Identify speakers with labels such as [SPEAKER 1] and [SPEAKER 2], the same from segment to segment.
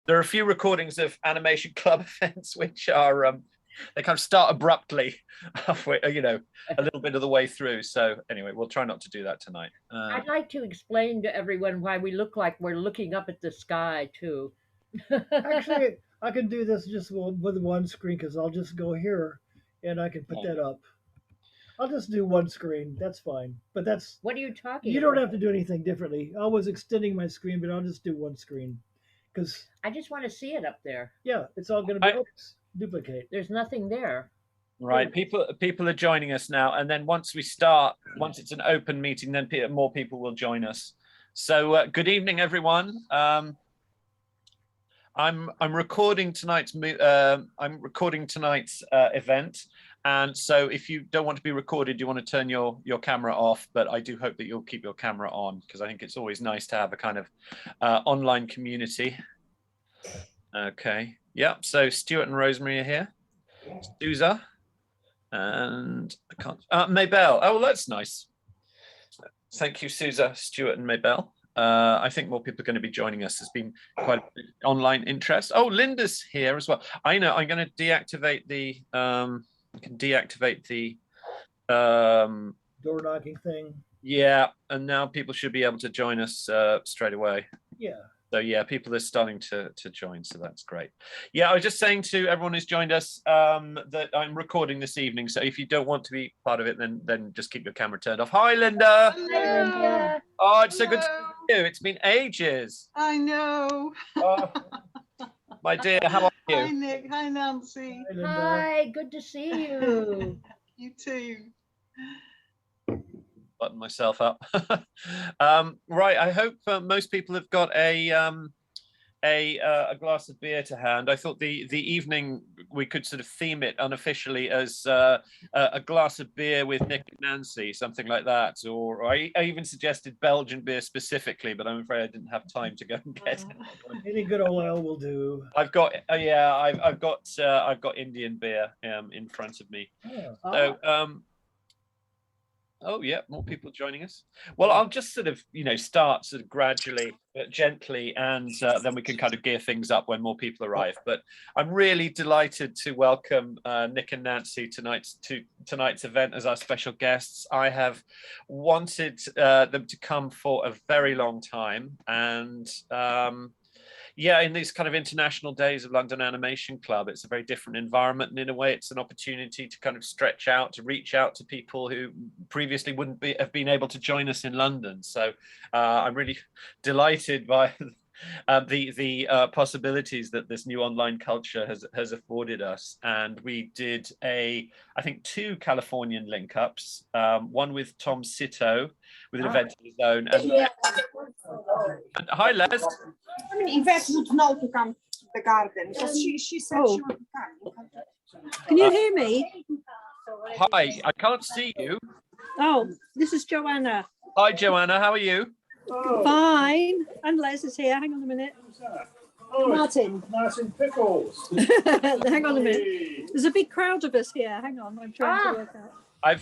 [SPEAKER 1] there are a few recordings of Animation Club events which are they kind of start abruptly, halfway, you know, a little bit of the way through. So anyway, we'll try not to do that tonight.
[SPEAKER 2] I'd like to explain to everyone why we look like we're looking up at the sky too.
[SPEAKER 3] Actually, I can do this just with one screen because I'll just go here and I can put that up. I'll just do one screen. That's fine. But that's
[SPEAKER 2] What are you talking
[SPEAKER 3] you
[SPEAKER 2] about?
[SPEAKER 3] don't have to do anything differently. I was extending my screen, but I'll just do one screen because
[SPEAKER 2] I just want to see it up there.
[SPEAKER 3] yeah, it's all going to be oops, duplicate.
[SPEAKER 2] There's nothing there.
[SPEAKER 1] Right, people are joining us now, and then once we start, once it's an open meeting, then more people will join us. So good evening, everyone. I'm recording tonight's event, and so if you don't want to be recorded, you want to turn your camera off. But I do hope that you'll keep your camera on because I think it's always nice to have a kind of online community. Okay, yeah. So Stuart and Rosemary are here. Susa. And I can't, Maybelle. Oh, well, that's nice. Thank you, Susa, Stuart, and Maybelle. I think more people are going to be joining us. There's been quite a bit of online interest. Oh, Linda's here as well. I know. I'm going to deactivate the. I can deactivate the.
[SPEAKER 3] Door knocking thing.
[SPEAKER 1] Yeah, and now people should be able to join us straight away.
[SPEAKER 3] Yeah.
[SPEAKER 1] So yeah, people are starting to join, so that's great. Yeah, I was just saying to everyone who's joined us that I'm recording this evening. So if you don't want to be part of it, then just keep your camera turned off. Hi, Linda.
[SPEAKER 4] Hi, Linda.
[SPEAKER 1] Oh, it's so good to see you. It's been ages.
[SPEAKER 4] I know.
[SPEAKER 1] Oh, my dear, how are you?
[SPEAKER 4] Hi, Nick. Hi, Nancy.
[SPEAKER 2] Hi, good to see you.
[SPEAKER 4] You too.
[SPEAKER 1] Button myself up. Right, I hope most people have got a glass of beer to hand. I thought the evening we could sort of theme it unofficially as a glass of beer with Nick and Nancy, something like that. Or I even suggested Belgian beer specifically, but I'm afraid I didn't have time to go and get it.
[SPEAKER 3] Any good old ale will do.
[SPEAKER 1] I've got yeah, I've got Indian beer in front of me.
[SPEAKER 3] Oh.
[SPEAKER 1] So oh yeah, more people joining us. Well, I'll just sort of, start sort of gradually, gently, and then we can kind of gear things up when more people arrive. But I'm really delighted to welcome Nick and Nancy to tonight's event as our special guests. I have wanted them to come for a very long time, and yeah, in these kind of international days of London Animation Club, it's a very different environment. And in a way, it's an opportunity to kind of stretch out, to reach out to people who previously wouldn't have been able to join us in London. So I'm really delighted by the possibilities that this new online culture has afforded us. And we did I think 2 Californian link-ups, one with Tom Sito with an event of his own. And hi, Les.
[SPEAKER 5] I mean, Yvette would know to come to the garden because she said she would come.
[SPEAKER 6] Can you hear me?
[SPEAKER 1] Hi, I can't see you.
[SPEAKER 6] Oh, this is Joanna.
[SPEAKER 1] Hi, Joanna. How are you?
[SPEAKER 6] Fine. And Les is here. Hang on a minute.
[SPEAKER 7] Oh,
[SPEAKER 6] Martin.
[SPEAKER 7] Martin Pickles.
[SPEAKER 6] Hang on a minute. There's a big crowd of us here. Hang on. I'm trying to work out.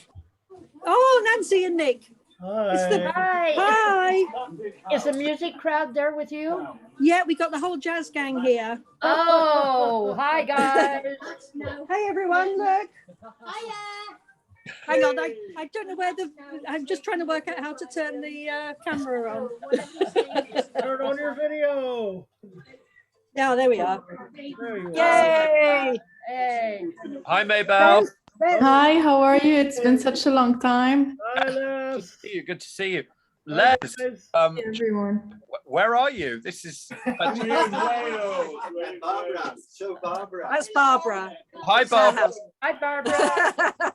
[SPEAKER 6] Oh, Nancy and Nick.
[SPEAKER 3] Hi.
[SPEAKER 2] Hi. Is the music crowd there with you?
[SPEAKER 6] Yeah, we got the whole jazz gang here.
[SPEAKER 2] Oh, hi guys.
[SPEAKER 6] Hey everyone, look.
[SPEAKER 5] Hiya.
[SPEAKER 6] Hang on, I don't know where I'm just trying to work out how to turn the camera on.
[SPEAKER 3] Turn on your video.
[SPEAKER 6] Yeah, there we are.
[SPEAKER 3] There you
[SPEAKER 6] Yay!
[SPEAKER 2] Hey.
[SPEAKER 1] Hi, Maybelle.
[SPEAKER 8] Hi, how are you? It's been such a long time.
[SPEAKER 3] Hi, Les.
[SPEAKER 1] Good to see you. Les,
[SPEAKER 8] Everyone.
[SPEAKER 1] where are you? This is
[SPEAKER 7] Barbara. So Barbara.
[SPEAKER 6] That's Barbara.
[SPEAKER 1] Hi, Barbara.
[SPEAKER 2] Hi, Barbara.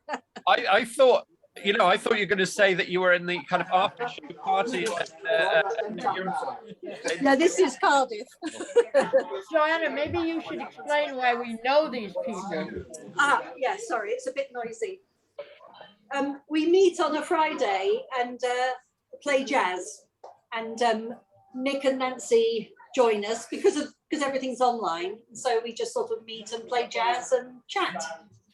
[SPEAKER 1] I thought you were going to say that you were in the kind of after show party.
[SPEAKER 6] No, this is Cardiff.
[SPEAKER 2] Joanna, maybe you should explain why we know these people.
[SPEAKER 6] Yeah, sorry, it's a bit noisy. We meet on a Friday and play jazz, and Nick and Nancy join us because everything's online. So we just sort of meet and play jazz and chat.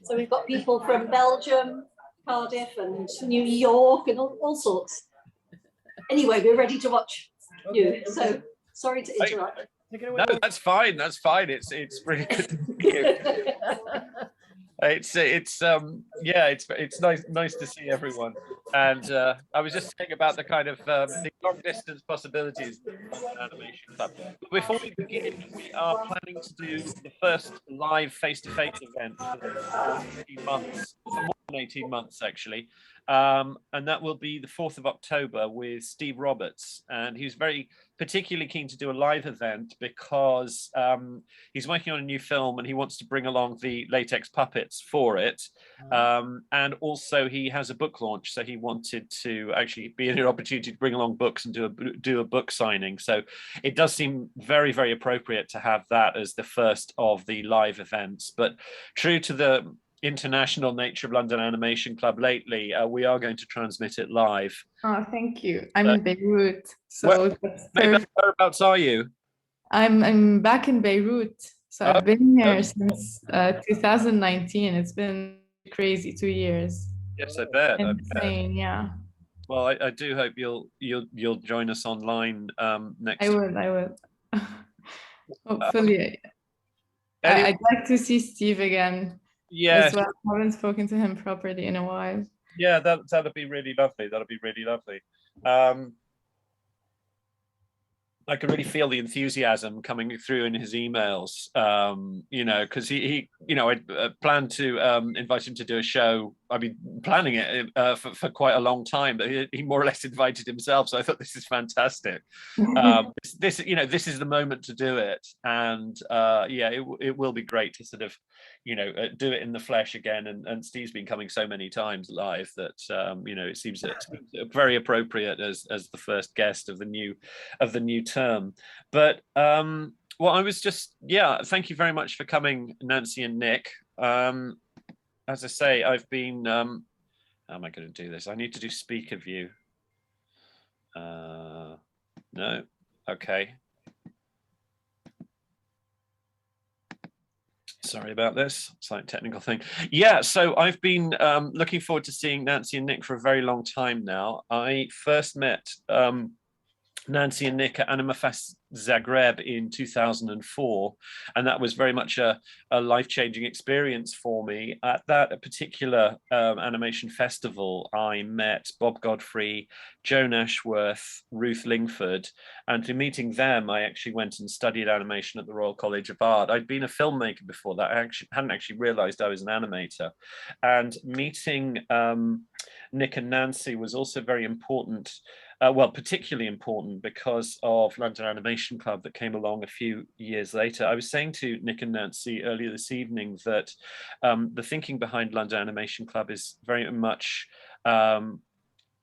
[SPEAKER 6] So we've got people from Belgium, Cardiff and New York and all sorts. Anyway, we're ready to watch you. So sorry to interrupt.
[SPEAKER 3] Take it away,
[SPEAKER 1] No,
[SPEAKER 3] Nick.
[SPEAKER 1] that's fine. That's fine. It's really good. Thank you. It's it's nice to see everyone. And I was just saying about the kind of the long distance possibilities of the animation club. Before we begin, we are planning to do the first live face-to-face event for 18 months, for more than 18 months actually. And that will be the 4th of October with Steve Roberts. And he's very particularly keen to do a live event because he's working on a new film and he wants to bring along the latex puppets for it. And also he has a book launch, so he wanted to actually be an opportunity to bring along books and do a book signing. So it does seem very, very appropriate to have that as the first of the live events. But true to the international nature of London Animation Club lately, we are going to transmit it live.
[SPEAKER 8] Oh, thank you. I'm in Beirut, so
[SPEAKER 1] Whereabouts are you?
[SPEAKER 8] I'm back in Beirut. So I've been here since 2019. It's been crazy 2 years.
[SPEAKER 1] Yes, I bet.
[SPEAKER 8] Insane, yeah.
[SPEAKER 1] Well, I do hope you'll join us online next.
[SPEAKER 8] I will. Hopefully. I'd like to see Steve again.
[SPEAKER 1] Yeah.
[SPEAKER 8] As well. I haven't spoken to him properly in a while.
[SPEAKER 1] Yeah, that'll be really lovely. That'll be really lovely. I can really feel the enthusiasm coming through in his emails, because he I planned to invite him to do a show. I've been planning it for quite a long time, but he more or less invited himself. So I thought, this is fantastic. This is the moment to do it. And it will be great to sort of, do it in the flesh again. And Steve's been coming so many times live that, it seems very appropriate as the first guest of the new term. But I was just, thank you very much for coming, Nancy and Nick. As I say, I've been, how am I going to do this? I need to do speaker view. No, okay. Sorry about this, slight technical thing. Yeah, so I've been looking forward to seeing Nancy and Nick for a very long time now. I first met Nancy and Nick at AnimaFest Zagreb in 2004, and that was very much a life-changing experience for me. At that particular animation festival, I met Bob Godfrey, Joan Ashworth, Ruth Lingford, and through meeting them, I actually went and studied animation at the Royal College of Art. I'd been a filmmaker before that. I hadn't actually realized I was an animator, and meeting Nick and Nancy was also very important. Particularly important because of London Animation Club that came along a few years later. I was saying to Nick and Nancy earlier this evening that the thinking behind London Animation Club is very much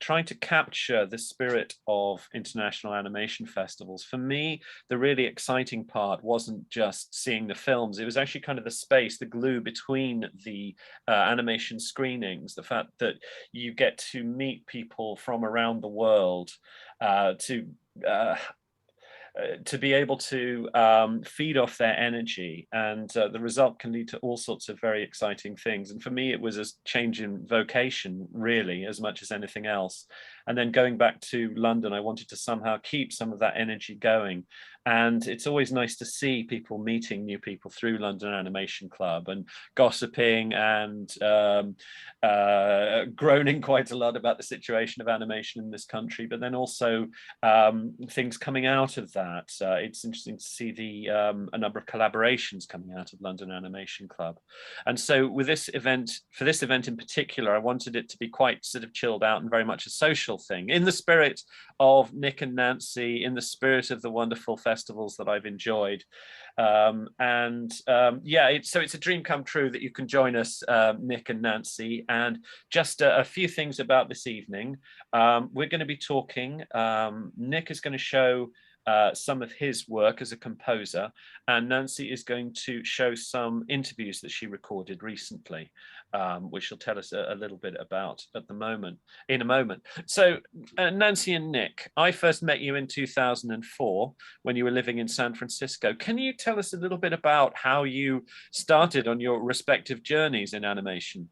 [SPEAKER 1] trying to capture the spirit of international animation festivals. For me, the really exciting part wasn't just seeing the films, it was actually kind of the space, the glue between the animation screenings, the fact that you get to meet people from around the world to be able to feed off their energy, and the result can lead to all sorts of very exciting things. And for me, it was a change in vocation, really, as much as anything else. And then going back to London, I wanted to somehow keep some of that energy going. And it's always nice to see people meeting new people through London Animation Club and gossiping and groaning quite a lot about the situation of animation in this country, but then also things coming out of that. It's interesting to see a number of collaborations coming out of London Animation Club. And so with this event, for this event in particular, I wanted it to be quite sort of chilled out and very much a social thing, in the spirit of Nick and Nancy, in the spirit of the wonderful festivals that I've enjoyed. So it's a dream come true that you can join us, Nick and Nancy. And just a few things about this evening. We're going to be talking, Nick is going to show some of his work as a composer, and Nancy is going to show some interviews that she recorded recently, which she'll tell us a little bit about in a moment. So Nancy and Nick, I first met you in 2004 when you were living in San Francisco. Can you tell us a little bit about how you started on your respective journeys in animation?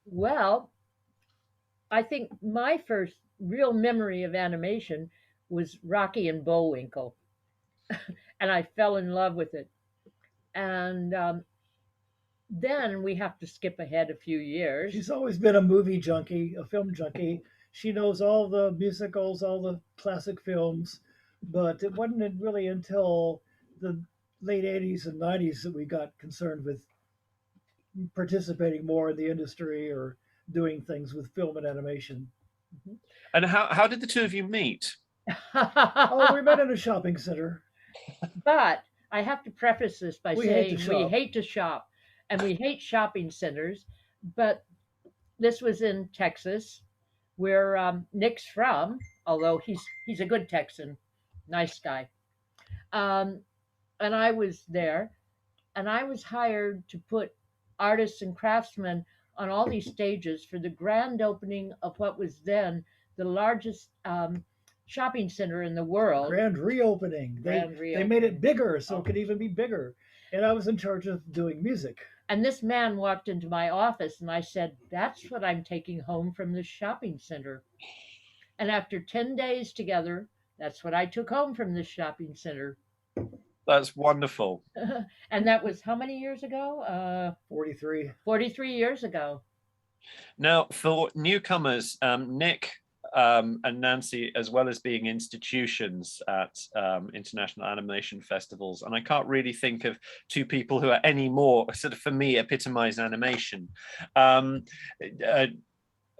[SPEAKER 2] Well, I think my first real memory of animation was Rocky and Bullwinkle. and I fell in love with it. And then we have to skip ahead a few years.
[SPEAKER 3] She's always been a movie junkie, a film junkie. She knows all the musicals, all the classic films, but it wasn't really until the late 80s and 90s that we got concerned with participating more in the industry or doing things with film and animation.
[SPEAKER 1] And how did the two of you meet?
[SPEAKER 3] Oh, we met in a shopping center.
[SPEAKER 2] But I have to preface this by
[SPEAKER 3] We hate to
[SPEAKER 2] saying we
[SPEAKER 3] shop.
[SPEAKER 2] hate to shop and we hate shopping centers. But this was in Texas, where Nick's from, although he's a good Texan, nice guy. And I was there, and I was hired to put artists and craftsmen on all these stages for the grand opening of what was then the largest shopping center in the world.
[SPEAKER 3] Grand reopening.
[SPEAKER 2] Grand
[SPEAKER 3] They made it
[SPEAKER 2] reopening.
[SPEAKER 3] bigger so it could even be bigger. And I was in charge of doing music.
[SPEAKER 2] And this man walked into my office, and I said, "That's what I'm taking home from this shopping center." And after 10 days together, that's what I took home from this shopping center.
[SPEAKER 1] That's wonderful.
[SPEAKER 2] And that was how many years ago?
[SPEAKER 3] 43.
[SPEAKER 2] 43 years ago.
[SPEAKER 1] Now, for newcomers, Nick and Nancy, as well as being institutions at international animation festivals, and I can't really think of two people who are any more sort of, for me, epitomize animation.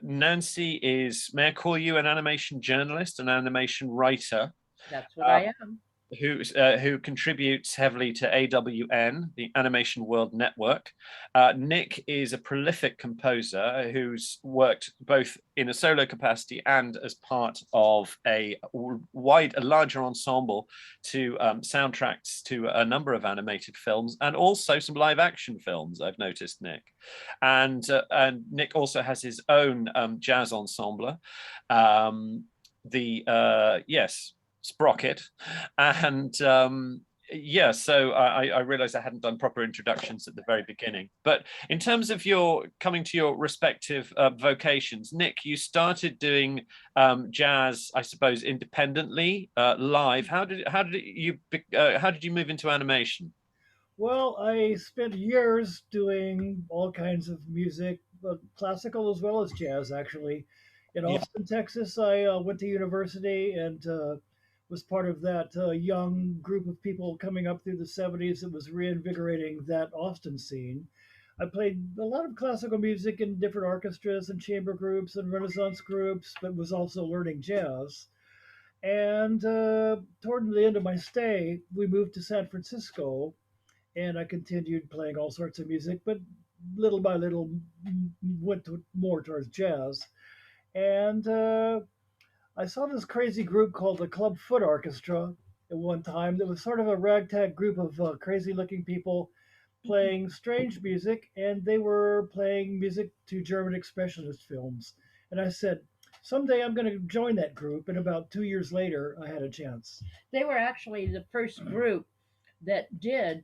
[SPEAKER 1] Nancy is, may I call you an animation journalist, an animation writer?
[SPEAKER 2] That's what I am.
[SPEAKER 1] Who contributes heavily to AWN, the Animation World Network. Nick is a prolific composer who's worked both in a solo capacity and as part of a larger ensemble to soundtracks to a number of animated films and also some live action films, I've noticed, Nick. And Nick also has his own jazz ensemble. Sprocket, and yeah, so I realized I hadn't done proper introductions at the very beginning. But in terms of your coming to your respective vocations, Nick, you started doing jazz, I suppose, independently, live. How did you move into animation?
[SPEAKER 3] Well, I spent years doing all kinds of music, classical as well as jazz, actually. In Austin, Texas, I went to university and was part of that young group of people coming up through the 70s that was reinvigorating that Austin scene. I played a lot of classical music in different orchestras and chamber groups and Renaissance groups, but was also learning jazz. And toward the end of my stay, we moved to San Francisco, and I continued playing all sorts of music, but little by little went more towards jazz. And I saw this crazy group called the Club Foot Orchestra at one time that was sort of a ragtag group of crazy looking people playing strange music, and they were playing music to German expressionist films. And I said, someday I'm going to join that group. And about 2 years later, I had a chance.
[SPEAKER 2] They were actually the first group that did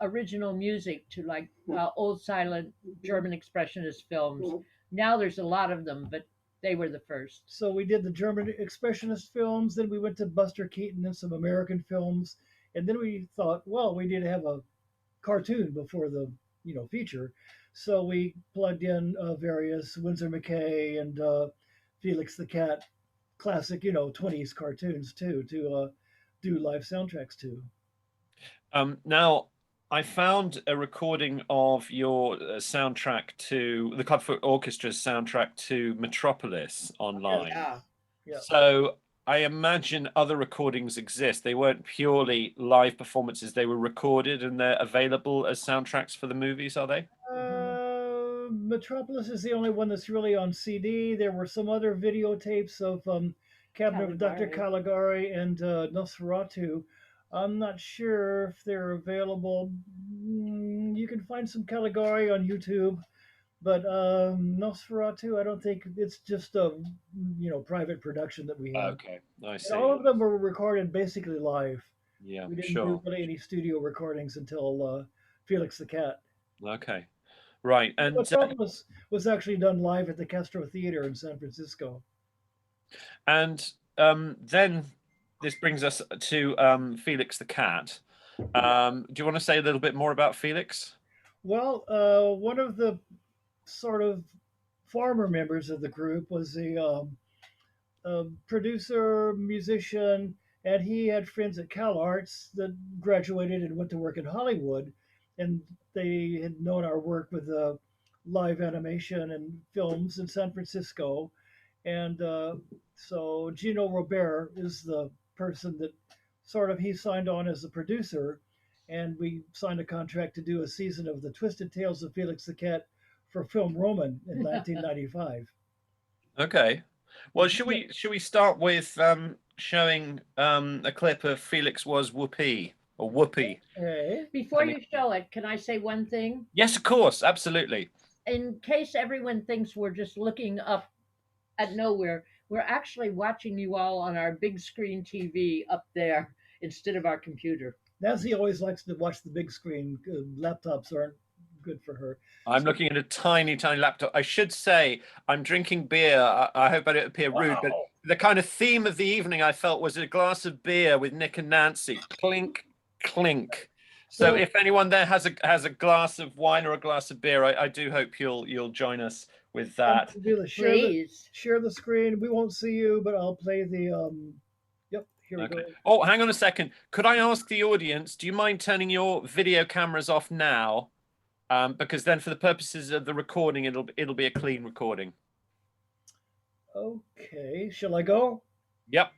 [SPEAKER 2] original music to like old silent German expressionist films. Now there's a lot of them, but they were the first.
[SPEAKER 3] So we did the German expressionist films, then we went to Buster Keaton and some American films, and then we thought, well, we need to have a cartoon before the feature. So we plugged in various Winsor McKay and Felix the Cat classic 20s cartoons too to do live soundtracks to.
[SPEAKER 1] Now, I found a recording of your soundtrack to the Club Foot Orchestra's soundtrack to Metropolis online.
[SPEAKER 3] Yeah.
[SPEAKER 1] So I imagine other recordings exist. They weren't purely live performances. They were recorded and they're available as soundtracks for the movies, are they?
[SPEAKER 3] Metropolis is the only one that's really on CD. There were some other videotapes of Cabinet of Dr. Caligari and Nosferatu. I'm not sure if they're available. You can find some Caligari on YouTube, but Nosferatu, I don't think it's just a private production that we have.
[SPEAKER 1] Okay, I see.
[SPEAKER 3] And all of them were recorded basically live.
[SPEAKER 1] Yeah,
[SPEAKER 3] We didn't
[SPEAKER 1] sure.
[SPEAKER 3] do really any studio recordings until Felix the Cat.
[SPEAKER 1] Okay, right. And
[SPEAKER 3] Metropolis was actually done live at the Castro Theater in San Francisco.
[SPEAKER 1] And then this brings us to Felix the Cat. Do you want to say a little bit more about Felix?
[SPEAKER 3] Well, one of the sort of former members of the group was a producer, musician, and he had friends at Cal Arts that graduated and went to work in Hollywood, and they had known our work with live animation and films in San Francisco, and so Gino Robert is the person that sort of he signed on as a producer, and we signed a contract to do a season of the Twisted Tales of Felix the Cat for Film Roman in 1995.
[SPEAKER 1] Okay. Well, should we start with showing a clip of Felix was Whoopee or Whoopee?
[SPEAKER 3] Hey.
[SPEAKER 2] Before you show it, can I say one thing?
[SPEAKER 1] Yes, of course, absolutely.
[SPEAKER 2] In case everyone thinks we're just looking up at nowhere, we're actually watching you all on our big screen TV up there instead of our computer.
[SPEAKER 3] Nancy always likes to watch the big screen. Laptops aren't good for her.
[SPEAKER 1] I'm looking at a tiny, tiny laptop. I should say I'm drinking beer. I hope I don't appear rude, but the kind of theme of the evening I felt was a glass of beer with Nick and Nancy. Clink, clink. So if anyone there has a glass of wine or a glass of beer, I do hope you'll join us with that.
[SPEAKER 2] Please
[SPEAKER 3] share the screen. We won't see you, but I'll play the. Yep, here we go.
[SPEAKER 1] Oh, hang on a second. Could I ask the audience? Do you mind turning your video cameras off now? Because then, for the purposes of the recording, it'll be a clean recording.
[SPEAKER 3] Okay, shall I go?
[SPEAKER 1] Yep.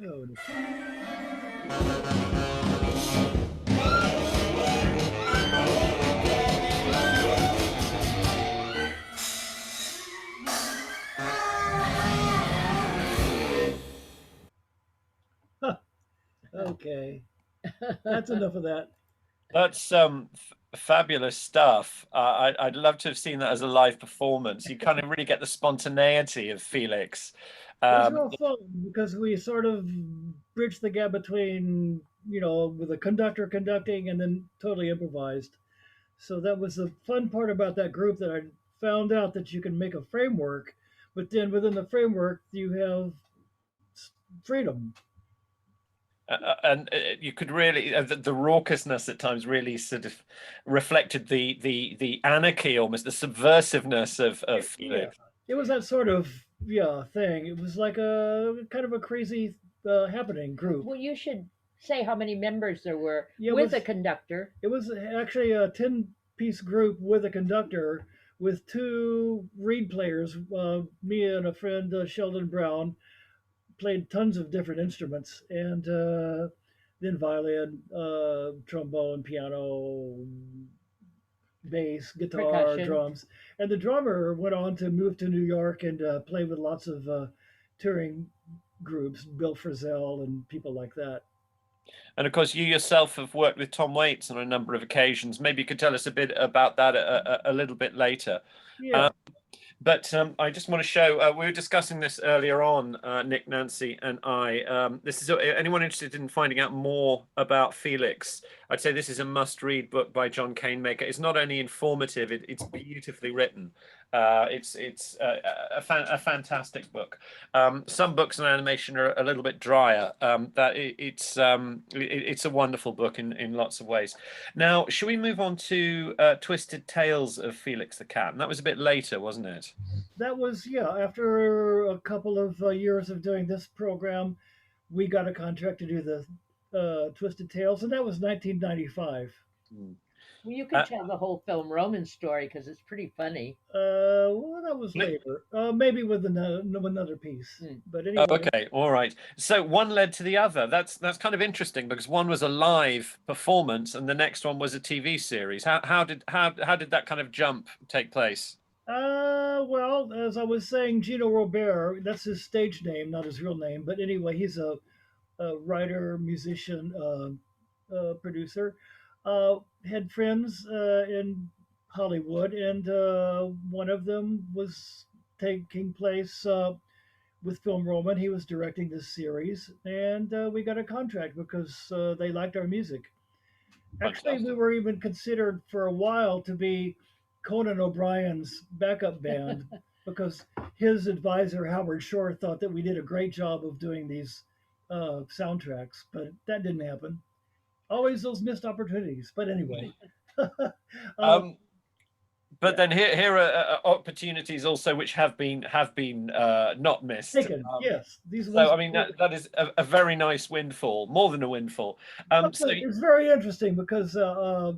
[SPEAKER 3] Oh, okay. That's enough of that.
[SPEAKER 1] That's fabulous stuff. I'd love to have seen that as a live performance. You kind of really get the spontaneity of Felix.
[SPEAKER 3] It was
[SPEAKER 1] Um,
[SPEAKER 3] real fun because we sort of bridged the gap between, with the conductor conducting and then totally improvised. So that was the fun part about that group, that I found out that you can make a framework, but then within the framework you have freedom.
[SPEAKER 1] and you could really the raucousness at times really sort of reflected the anarchy, almost the subversiveness of Felix.
[SPEAKER 3] It was that sort of thing. It was like a kind of a crazy happening group.
[SPEAKER 2] Well, you should say how many members there were
[SPEAKER 3] Yeah, it
[SPEAKER 2] with
[SPEAKER 3] was-
[SPEAKER 2] a conductor.
[SPEAKER 3] It was actually a 10-piece group with a conductor, with 2 reed players. Me and a friend, Sheldon Brown, played tons of different instruments, and then violin, trombone, piano, bass, guitar,
[SPEAKER 2] Percussion.
[SPEAKER 3] drums. And the drummer went on to move to New York and play with lots of touring groups, Bill Frisell and people like that.
[SPEAKER 1] And of course, you yourself have worked with Tom Waits on a number of occasions. Maybe you could tell us a bit about that a little bit later.
[SPEAKER 3] Yeah.
[SPEAKER 1] But I just want to show, we were discussing this earlier on, Nick, Nancy, and I. This is anyone interested in finding out more about Felix. I'd say this is a must-read book by John Canemaker. It's not only informative; it's beautifully written. It's a fantastic book. Some books on animation are a little bit drier. It's a wonderful book in lots of ways. Now, shall we move on to Twisted Tales of Felix the Cat? And that was a bit later, wasn't it?
[SPEAKER 3] That was, after a couple of years of doing this program, we got a contract to do the Twisted Tales, and that was 1995.
[SPEAKER 2] Well, you could tell the whole film Roman story because it's pretty funny.
[SPEAKER 3] Well, that was later. Maybe with another piece. But anyway.
[SPEAKER 1] Oh, okay, all right. So one led to the other. That's kind of interesting because one was a live performance and the next one was a TV series. How did that kind of jump take place?
[SPEAKER 3] Well, as I was saying, Gino Robert, that's his stage name, not his real name. But anyway, he's a writer, musician, producer. Had friends in Hollywood, and one of them was taking place with Film Roman. He was directing this series, and we got a contract because they liked our music. Actually, we were even considered for a while to be Conan O'Brien's backup band because his advisor, Howard Shore, thought that we did a great job of doing these soundtracks, but that didn't happen. Always those missed opportunities. But anyway.
[SPEAKER 1] But then here are opportunities also which have been not missed.
[SPEAKER 3] Taken, yes.
[SPEAKER 1] So I mean that is a very nice windfall, more than a windfall. So
[SPEAKER 3] it's very interesting because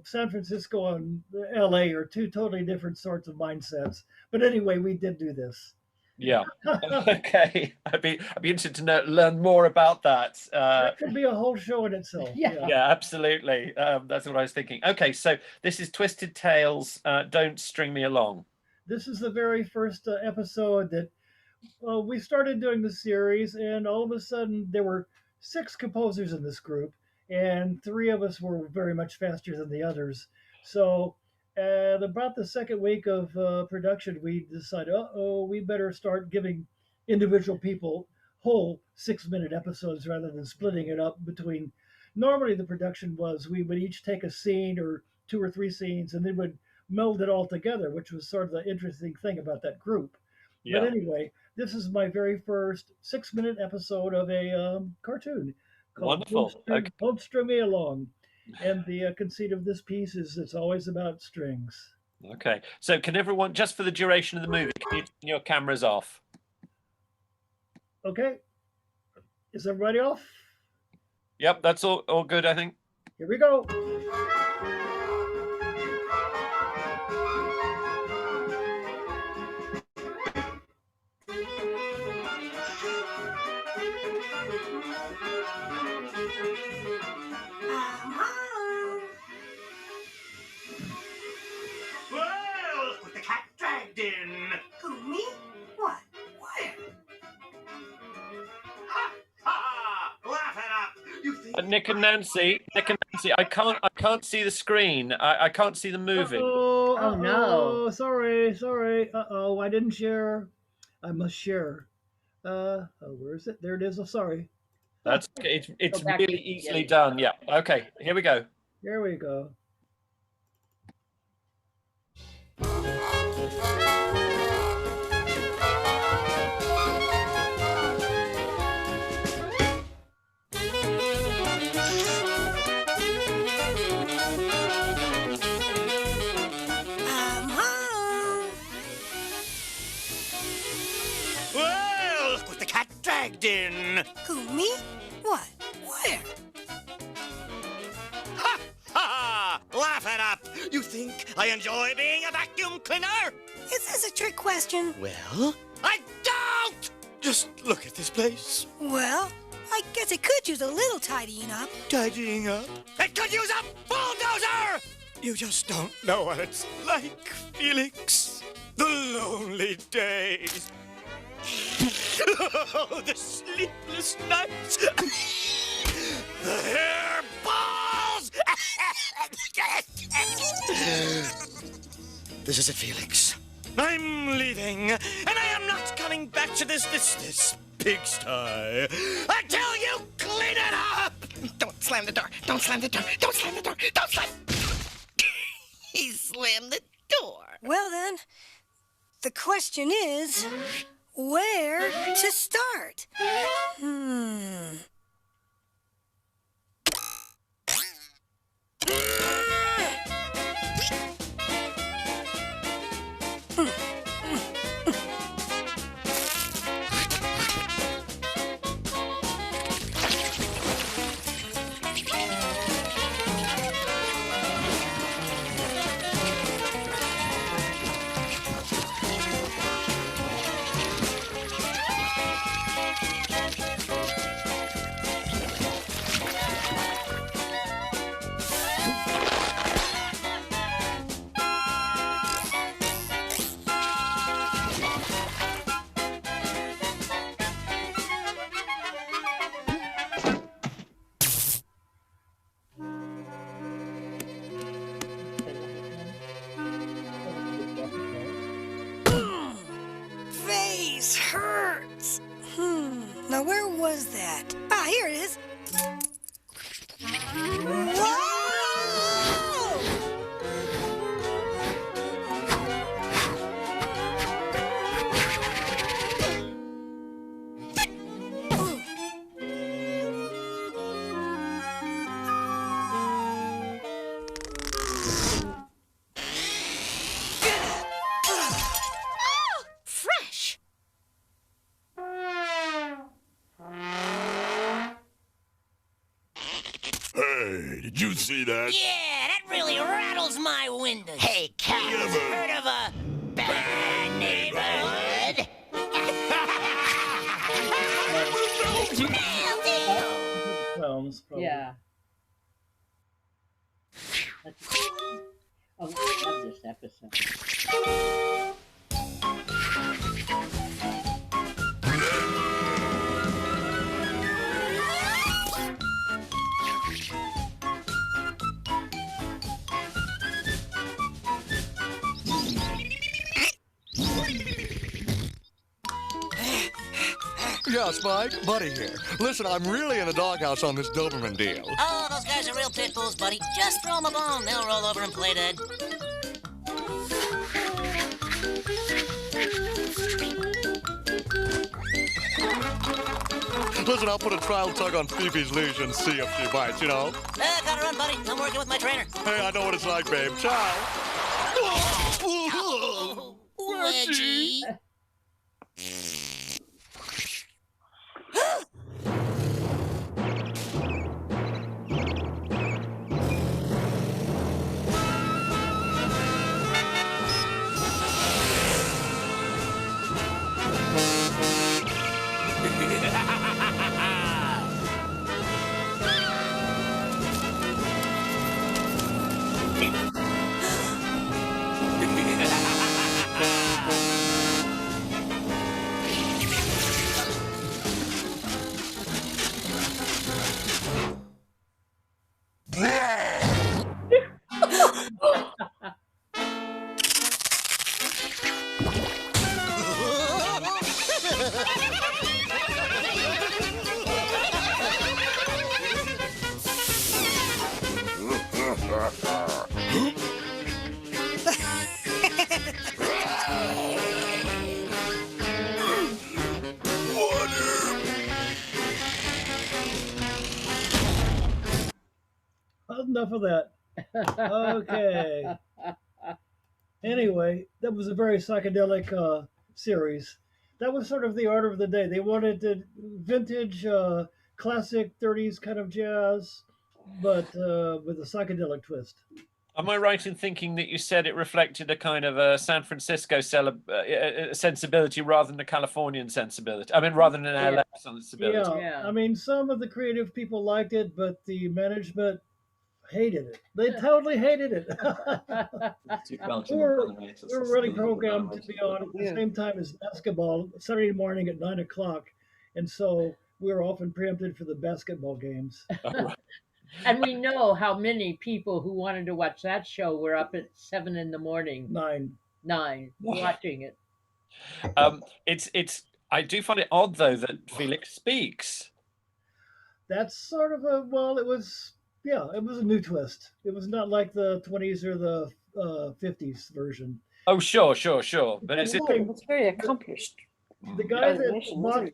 [SPEAKER 3] San Francisco and LA are 2 totally different sorts of mindsets. But anyway, we did do this.
[SPEAKER 1] Yeah. Okay. I'd be interested to learn more about that.
[SPEAKER 3] That could be a whole show in itself.
[SPEAKER 1] Yeah, absolutely. That's what I was thinking. Okay, so this is Twisted Tales. Don't String Me Along.
[SPEAKER 3] This is the very first episode that we started doing the series, and all of a sudden there were 6 composers in this group, and 3 of us were very much faster than the others. So about the second week of production, we decided, we better start giving individual people whole 6-minute episodes rather than splitting it up between. Normally, the production was we would each take a scene or 2 or 3 scenes and then would meld it all together, which was sort of the interesting thing about that group. Yeah. But anyway, this is my very first 6-minute episode of a cartoon called Don't String Me Along. And the conceit of this piece is it's always about strings.
[SPEAKER 1] Okay. So can everyone, just for the duration of the movie, can you turn your cameras off?
[SPEAKER 3] Okay. Is everybody off?
[SPEAKER 1] Yep, that's all good, I think.
[SPEAKER 3] Here we go.
[SPEAKER 1] Nick and Nancy, I can't see the screen. I can't see them moving.
[SPEAKER 2] Oh, no.
[SPEAKER 3] Sorry. I didn't share. I must share. Where is it? There it is. Oh, sorry.
[SPEAKER 1] That's it's
[SPEAKER 2] Go back
[SPEAKER 1] really
[SPEAKER 2] to the
[SPEAKER 1] easily
[SPEAKER 2] beginning.
[SPEAKER 1] done. Yeah. Okay, here we go.
[SPEAKER 3] Here we go.
[SPEAKER 9] I'm home.
[SPEAKER 10] Well, look what the cat dragged in.
[SPEAKER 9] Who, me? What? Where?
[SPEAKER 10] Ha! Ha! Laugh it up. You think I enjoy being a vacuum cleaner?
[SPEAKER 9] Is this a trick question?
[SPEAKER 10] Well, I don't! Just look at this place.
[SPEAKER 9] Well, I guess it could use a little tidying up.
[SPEAKER 10] Tidying up. It could use a bulldozer! You just don't know what it's like, Felix. The lonely days. The sleepless nights. The hair balls. This is it, Felix. I'm leaving, and I am not coming back to this pigsty until you clean it up.
[SPEAKER 9] Don't slam the door. Don't slam the door. Don't slam the door. Don't slam. He slammed the door. Well, then, the question is, where to start? Face hurts. Now where was that? Ah, here it is. Whoa! Fresh.
[SPEAKER 11] Hey, did you see that?
[SPEAKER 9] Yeah, that really rattles my windows.
[SPEAKER 10] Hey, cat.
[SPEAKER 9] Heard of a bad neighborhood?
[SPEAKER 3] Clowns, probably.
[SPEAKER 2] Yeah. Oh, I love this episode.
[SPEAKER 11] Yeah, Spike, Buddy here. Listen, I'm really in the doghouse on this Doberman deal.
[SPEAKER 9] Oh, those guys are real pit bulls, buddy. Just throw them a bone. They'll roll over and play dead.
[SPEAKER 11] Listen, I'll put a trial tug on Phoebe's leash and see if she bites, you know?
[SPEAKER 9] Gotta run, buddy. I'm working with my trainer.
[SPEAKER 11] Hey, I know what it's like, babe. Ciao.
[SPEAKER 9] Wedgie.
[SPEAKER 3] enough of that. Okay. Anyway, that was a very psychedelic series. That was sort of the order of the day. They wanted the vintage, classic 30s kind of jazz, but with a psychedelic twist.
[SPEAKER 1] Am I right in thinking that you said it reflected a kind of a San Francisco sensibility rather than a Californian sensibility? I mean, rather than an LA sensibility.
[SPEAKER 3] Yeah. I mean, some of the creative people liked it, but the management hated it. They totally hated it. we were really programmed to be on at the same time as basketball, Saturday morning at 9 o'clock. And so we were often preempted for the basketball games.
[SPEAKER 2] And we know how many people who wanted to watch that show were up at 7 in the morning. 9 watching it.
[SPEAKER 1] I do find it odd though that Felix speaks.
[SPEAKER 3] That's sort of it was a new twist. It was not like the 20s or the 50s version.
[SPEAKER 1] Oh, sure. But
[SPEAKER 12] it's very accomplished.
[SPEAKER 3] The guy that bought,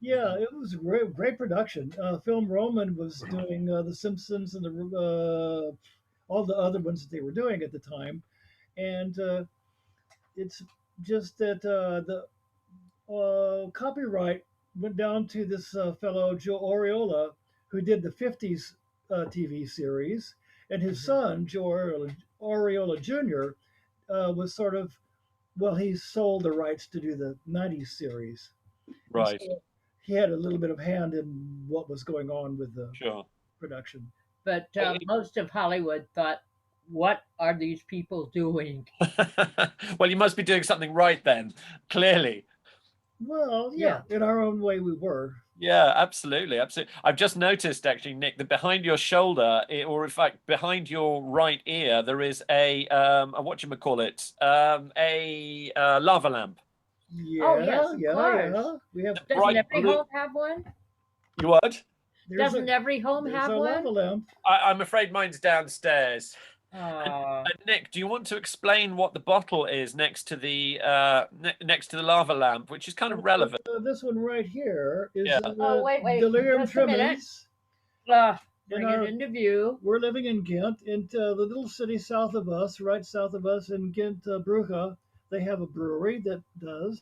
[SPEAKER 3] it was a great production. Film Roman was doing The Simpsons and all the other ones that they were doing at the time, and it's just that the copyright went down to this fellow Joe Oriola, who did the 50s TV series, and his son Joe Oriola Jr. Was sort of, he sold the rights to do the 90s series.
[SPEAKER 1] Right.
[SPEAKER 3] So he had a little bit of hand in what was going on with the production.
[SPEAKER 2] But most of Hollywood thought, what are these people doing?
[SPEAKER 1] Well, you must be doing something right then, clearly.
[SPEAKER 3] Well, in our own way we were.
[SPEAKER 1] Yeah, absolutely. I've just noticed, actually, Nick, that behind your shoulder, or in fact, behind your right ear, there is a whatchamacallit, a lava lamp.
[SPEAKER 2] Yeah, yeah.
[SPEAKER 3] We have.
[SPEAKER 2] Doesn't every home have one?
[SPEAKER 1] You what?
[SPEAKER 2] Doesn't every home have one?
[SPEAKER 3] Lava lamp.
[SPEAKER 1] I'm afraid mine's downstairs. And Nick, do you want to explain what the bottle is next to the lava lamp, which is kind of relevant?
[SPEAKER 3] This one right here is
[SPEAKER 2] wait,
[SPEAKER 3] Delirium Tremens.
[SPEAKER 2] Bring it into view.
[SPEAKER 3] We're living in Ghent, in the little city south of us, right south of us in Ghent, Brugge. They have a brewery that does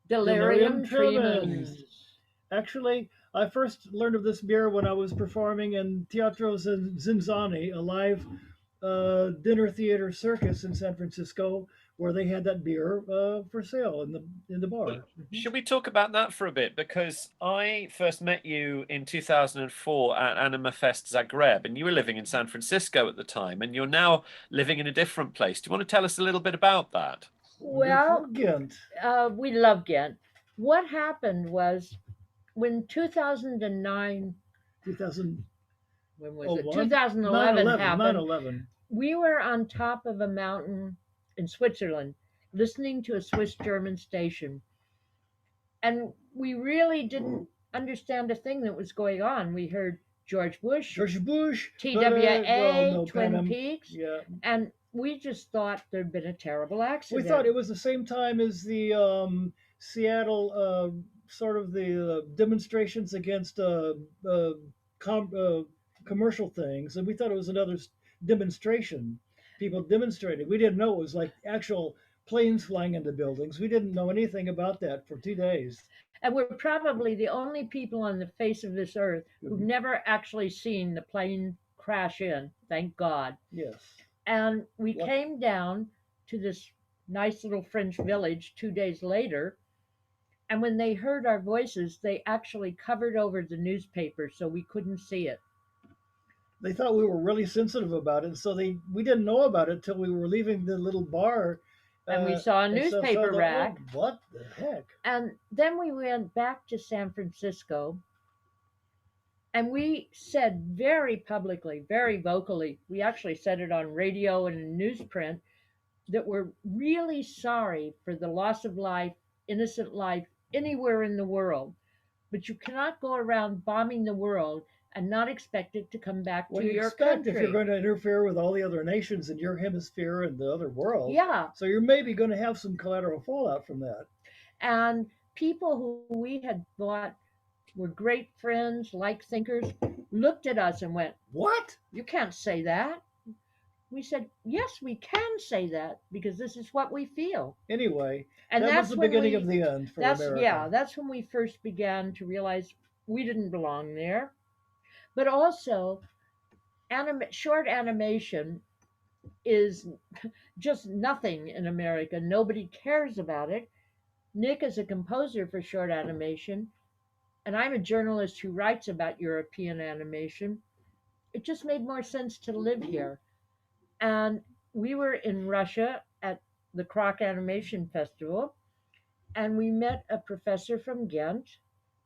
[SPEAKER 2] Delirium Tremens.
[SPEAKER 3] Actually, I first learned of this beer when I was performing in Teatro Zinzani, a live dinner theater circus in San Francisco, where they had that beer for sale in the bar.
[SPEAKER 1] Should we talk about that for a bit? Because I first met you in 2004 at Anima Fest Zagreb, and you were living in San Francisco at the time, and you're now living in a different place. Do you want to tell us a little bit about that?
[SPEAKER 2] Well,
[SPEAKER 3] Ghent.
[SPEAKER 2] We love Ghent. What happened was, when 2009, when was it? 2011 happened. 9/11. We were on top of a mountain in Switzerland, listening to a Swiss-German station, and we really didn't understand a thing that was going on. We heard George Bush, TWA, Twin Peaks, and we just thought there'd been a terrible accident.
[SPEAKER 3] We thought it was the same time as the Seattle. Sort of the demonstrations against commercial things, and we thought it was another demonstration. People demonstrated. We didn't know it was like actual planes flying into buildings. We didn't know anything about that for 2 days.
[SPEAKER 2] And we're probably the only people on the face of this earth who've never actually seen the plane crash in, thank God.
[SPEAKER 3] Yes.
[SPEAKER 2] And we came down to this nice little French village 2 days later. And when they heard our voices, they actually covered over the newspaper so we couldn't see it.
[SPEAKER 3] They thought we were really sensitive about it, so we didn't know about it till we were leaving the little bar.
[SPEAKER 2] And we saw a newspaper rack.
[SPEAKER 3] What the heck?
[SPEAKER 2] And then we went back to San Francisco, and we said very publicly, very vocally, we actually said it on radio and in newsprint, that we're really sorry for the loss of life, innocent life, anywhere in the world, but you cannot go around bombing the world and not expect it to come back to your country.
[SPEAKER 3] If you're going to interfere with all the other nations in your hemisphere and the other world.
[SPEAKER 2] Yeah.
[SPEAKER 3] So you're maybe going to have some collateral fallout from that.
[SPEAKER 2] And people who we had thought were great friends, like thinkers, looked at us and went,
[SPEAKER 3] "What?
[SPEAKER 2] You can't say that." We said, "Yes, we can say that because this is what we feel."
[SPEAKER 3] Anyway,
[SPEAKER 2] And
[SPEAKER 3] that was
[SPEAKER 2] that's
[SPEAKER 3] the
[SPEAKER 2] when
[SPEAKER 3] beginning
[SPEAKER 2] we,
[SPEAKER 3] of the end for
[SPEAKER 2] that's
[SPEAKER 3] America.
[SPEAKER 2] yeah, that's when we first began to realize we didn't belong there. But also, short animation is just nothing in America. Nobody cares about it. Nick is a composer for short animation, and I'm a journalist who writes about European animation. It just made more sense to live here. And we were in Russia at the Croc Animation Festival, and we met a professor from Ghent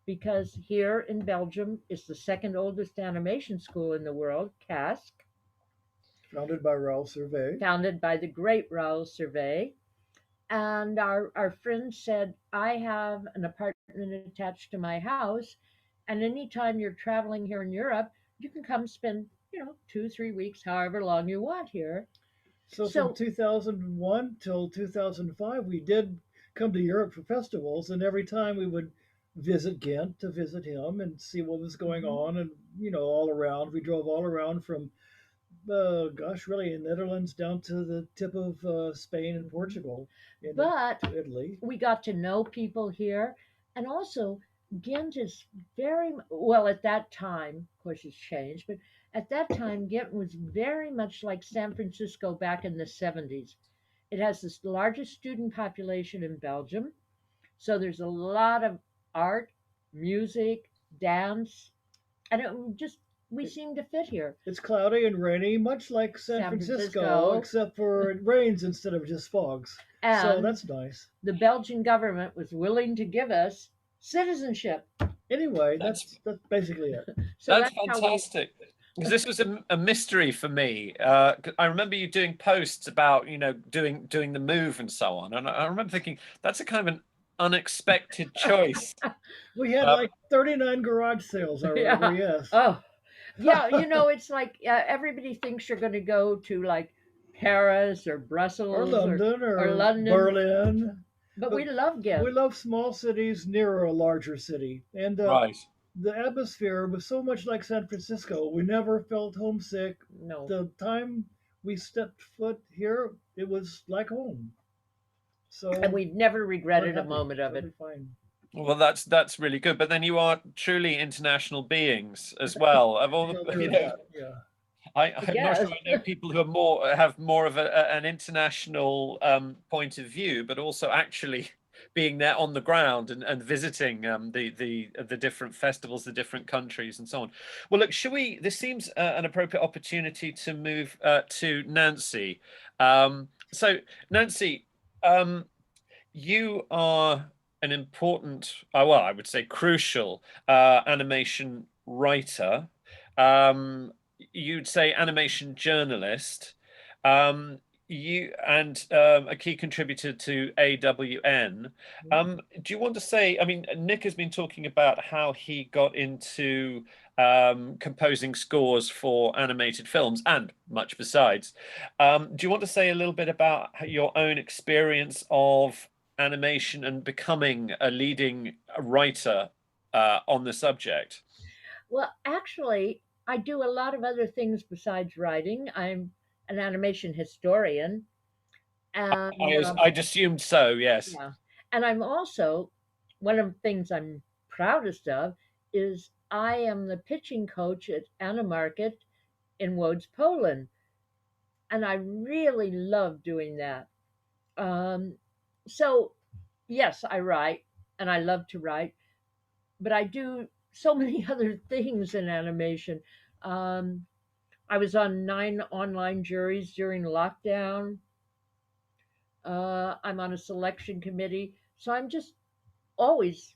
[SPEAKER 2] because here in Belgium is the second oldest animation school in the world, CASC,
[SPEAKER 3] Founded by Raoul Servet.
[SPEAKER 2] founded by the great Raoul Servet. And our friend said, I have an apartment attached to my house, and anytime you're traveling here in Europe, you can come spend, 2, 3 weeks, however long you want here.
[SPEAKER 3] So from 2001 till 2005, we did come to Europe for festivals, and every time we would visit Ghent to visit him and see what was going on, and all around. We drove all around from, really, in Netherlands down to the tip of Spain and Portugal, and
[SPEAKER 2] But
[SPEAKER 3] Italy.
[SPEAKER 2] we got to know people here, and also Ghent is very well at that time. Of course, it's changed, but at that time, Ghent was very much like San Francisco back in the 70s. It has the largest student population in Belgium, so there's a lot of art, music, dance, and we seem to fit here.
[SPEAKER 3] It's cloudy and rainy, much like San Francisco, except for it rains instead of just fogs. So
[SPEAKER 2] And
[SPEAKER 3] that's nice.
[SPEAKER 2] the Belgian government was willing to give us citizenship.
[SPEAKER 3] Anyway, that's basically it.
[SPEAKER 2] So
[SPEAKER 1] That's
[SPEAKER 2] how we-
[SPEAKER 1] fantastic. Because this was a mystery for me. I remember you doing posts about, doing the move and so on. And I remember thinking, that's a kind of an unexpected choice.
[SPEAKER 3] We had like 39 garage sales, I remember, yes.
[SPEAKER 2] Oh, yeah, it's like everybody thinks you're going to go to like Paris or Brussels
[SPEAKER 3] Or London or
[SPEAKER 2] London.
[SPEAKER 3] Berlin.
[SPEAKER 2] But we love Ghent.
[SPEAKER 3] We love small cities near a larger city. And
[SPEAKER 1] Right.
[SPEAKER 3] the atmosphere was so much like San Francisco. We never felt homesick.
[SPEAKER 2] No.
[SPEAKER 3] The time we stepped foot here, it was like home. So
[SPEAKER 2] And we've never regretted
[SPEAKER 3] we're
[SPEAKER 2] a
[SPEAKER 3] happy.
[SPEAKER 2] moment of it.
[SPEAKER 3] Totally fine.
[SPEAKER 1] Well, that's really good. But then you are truly international beings as well. Of all,
[SPEAKER 3] So there's
[SPEAKER 1] the,
[SPEAKER 3] that, yeah.
[SPEAKER 1] I'm not
[SPEAKER 2] Yes.
[SPEAKER 1] sure I know people who are have more of an international point of view, but also actually being there on the ground and visiting the different festivals, the different countries, and so on. Well, look, this seems an appropriate opportunity to move to Nancy. So, Nancy, you are an important, well, I would say crucial animation writer. You'd say animation journalist. You and a key contributor to AWN. Do you want to say, I mean, Nick has been talking about how he got into composing scores for animated films and much besides. Do you want to say a little bit about your own experience of animation and becoming a leading writer on the subject?
[SPEAKER 2] Well, actually, I do a lot of other things besides writing. I'm an animation historian. And,
[SPEAKER 1] I'd assumed so, yes.
[SPEAKER 2] Yeah. And I'm also, one of the things I'm proudest of is I am the pitching coach at Animarket in Łódź, Poland. And I really love doing that. So, yes, I write, and I love to write, but I do so many other things in animation. I was on 9 online juries during lockdown. I'm on a selection committee, so I'm just always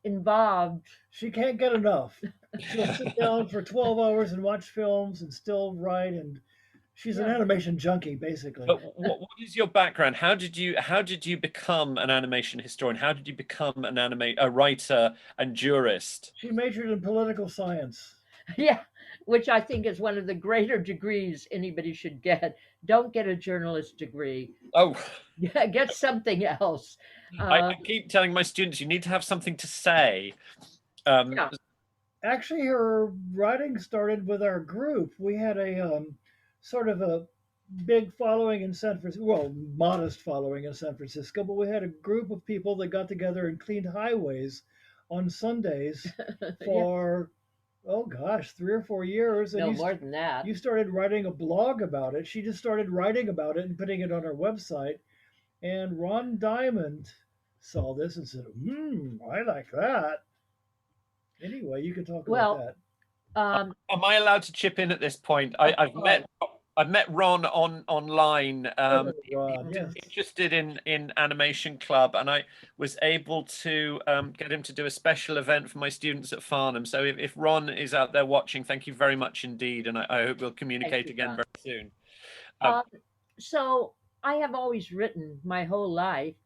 [SPEAKER 2] involved.
[SPEAKER 3] She can't get enough. She'll sit down for 12 hours and watch films and still write, and she's an animation junkie, basically.
[SPEAKER 1] But what is your background? How did you become an animation historian? How did you become a writer and jurist?
[SPEAKER 3] She majored in political science.
[SPEAKER 2] Yeah, which I think is one of the greater degrees anybody should get. Don't get a journalist degree.
[SPEAKER 1] Oh,
[SPEAKER 2] yeah, get something else.
[SPEAKER 1] I keep telling my students you need to have something to say.
[SPEAKER 2] Yeah.
[SPEAKER 3] Actually, her writing started with our group. We had a sort of a big following in San Francisco, well, modest following in San Francisco, but we had a group of people that got together and cleaned highways on Sundays for, oh gosh, 3 or 4 years.
[SPEAKER 2] No,
[SPEAKER 3] you
[SPEAKER 2] more than that.
[SPEAKER 3] You started writing a blog about it. She just started writing about it and putting it on her website. And Ron Diamond saw this and said, I like that. Anyway, you can talk about that.
[SPEAKER 1] Am I allowed to chip in at this point? I've met Ron online, interested in Animation Club, and I was able to get him to do a special event for my students at Farnham. So if Ron is out there watching, thank you very much indeed, and I hope we'll communicate again very soon.
[SPEAKER 2] So I have always written my whole life,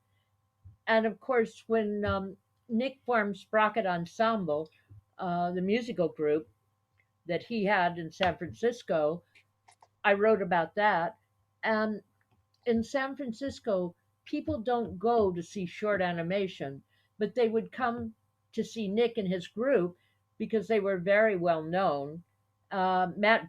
[SPEAKER 2] and of course, when Nick formed Sprocket Ensemble, the musical group that he had in San Francisco, I wrote about that. And in San Francisco, people don't go to see short animation, but they would come to see Nick and his group because they were very well known. Dave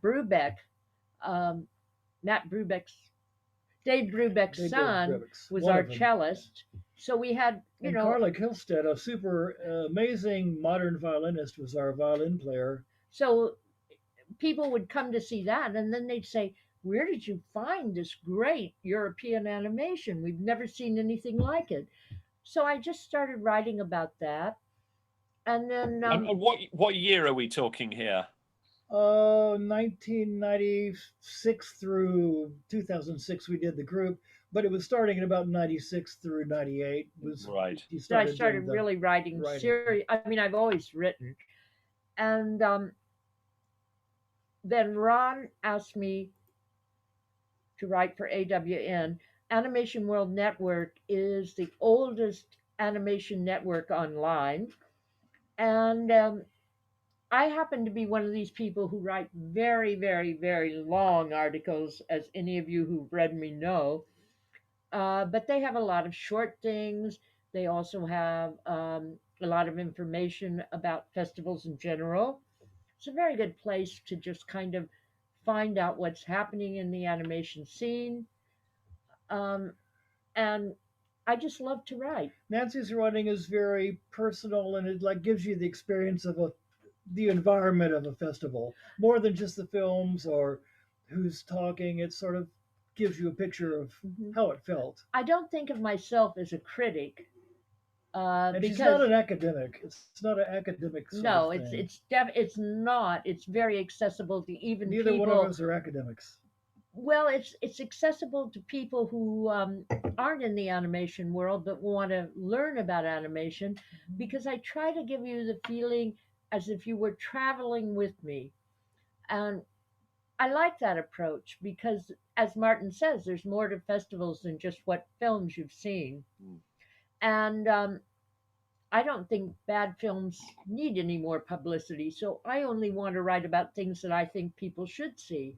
[SPEAKER 2] Brubeck's son was our cellist. So we had,
[SPEAKER 3] and Carla Kilstead, a super amazing modern violinist, was our violin player.
[SPEAKER 2] So people would come to see that, and then they'd say, where did you find this great European animation? We've never seen anything like it. So I just started writing about that. And then...
[SPEAKER 1] what year are we talking here?
[SPEAKER 3] 1996 through 2006 we did the group, but it was starting in about 96 through 98.
[SPEAKER 1] Right.
[SPEAKER 2] So I started really writing serious. I mean, I've always written. And then Ron asked me to write for AWN. Animation World Network is the oldest animation network online. And I happen to be one of these people who write very, very, very long articles, as any of you who've read me know. But they have a lot of short things. They also have a lot of information about festivals in general. It's a very good place to just kind of find out what's happening in the animation scene. And I just love to write.
[SPEAKER 3] Nancy's writing is very personal, and it gives you the experience of the environment of a festival, more than just the films or who's talking. It sort of gives you a picture of how it felt.
[SPEAKER 2] I don't think of myself as a critic.
[SPEAKER 3] And he's not an academic. It's not an academic sort of thing.
[SPEAKER 2] It's not. It's very accessible to even
[SPEAKER 3] Neither
[SPEAKER 2] people.
[SPEAKER 3] one of us are academics.
[SPEAKER 2] Well, it's accessible to people who aren't in the animation world but want to learn about animation, because I try to give you the feeling as if you were traveling with me. And I like that approach because, as Martin says, there's more to festivals than just what films you've seen. And I don't think bad films need any more publicity, so I only want to write about things that I think people should see.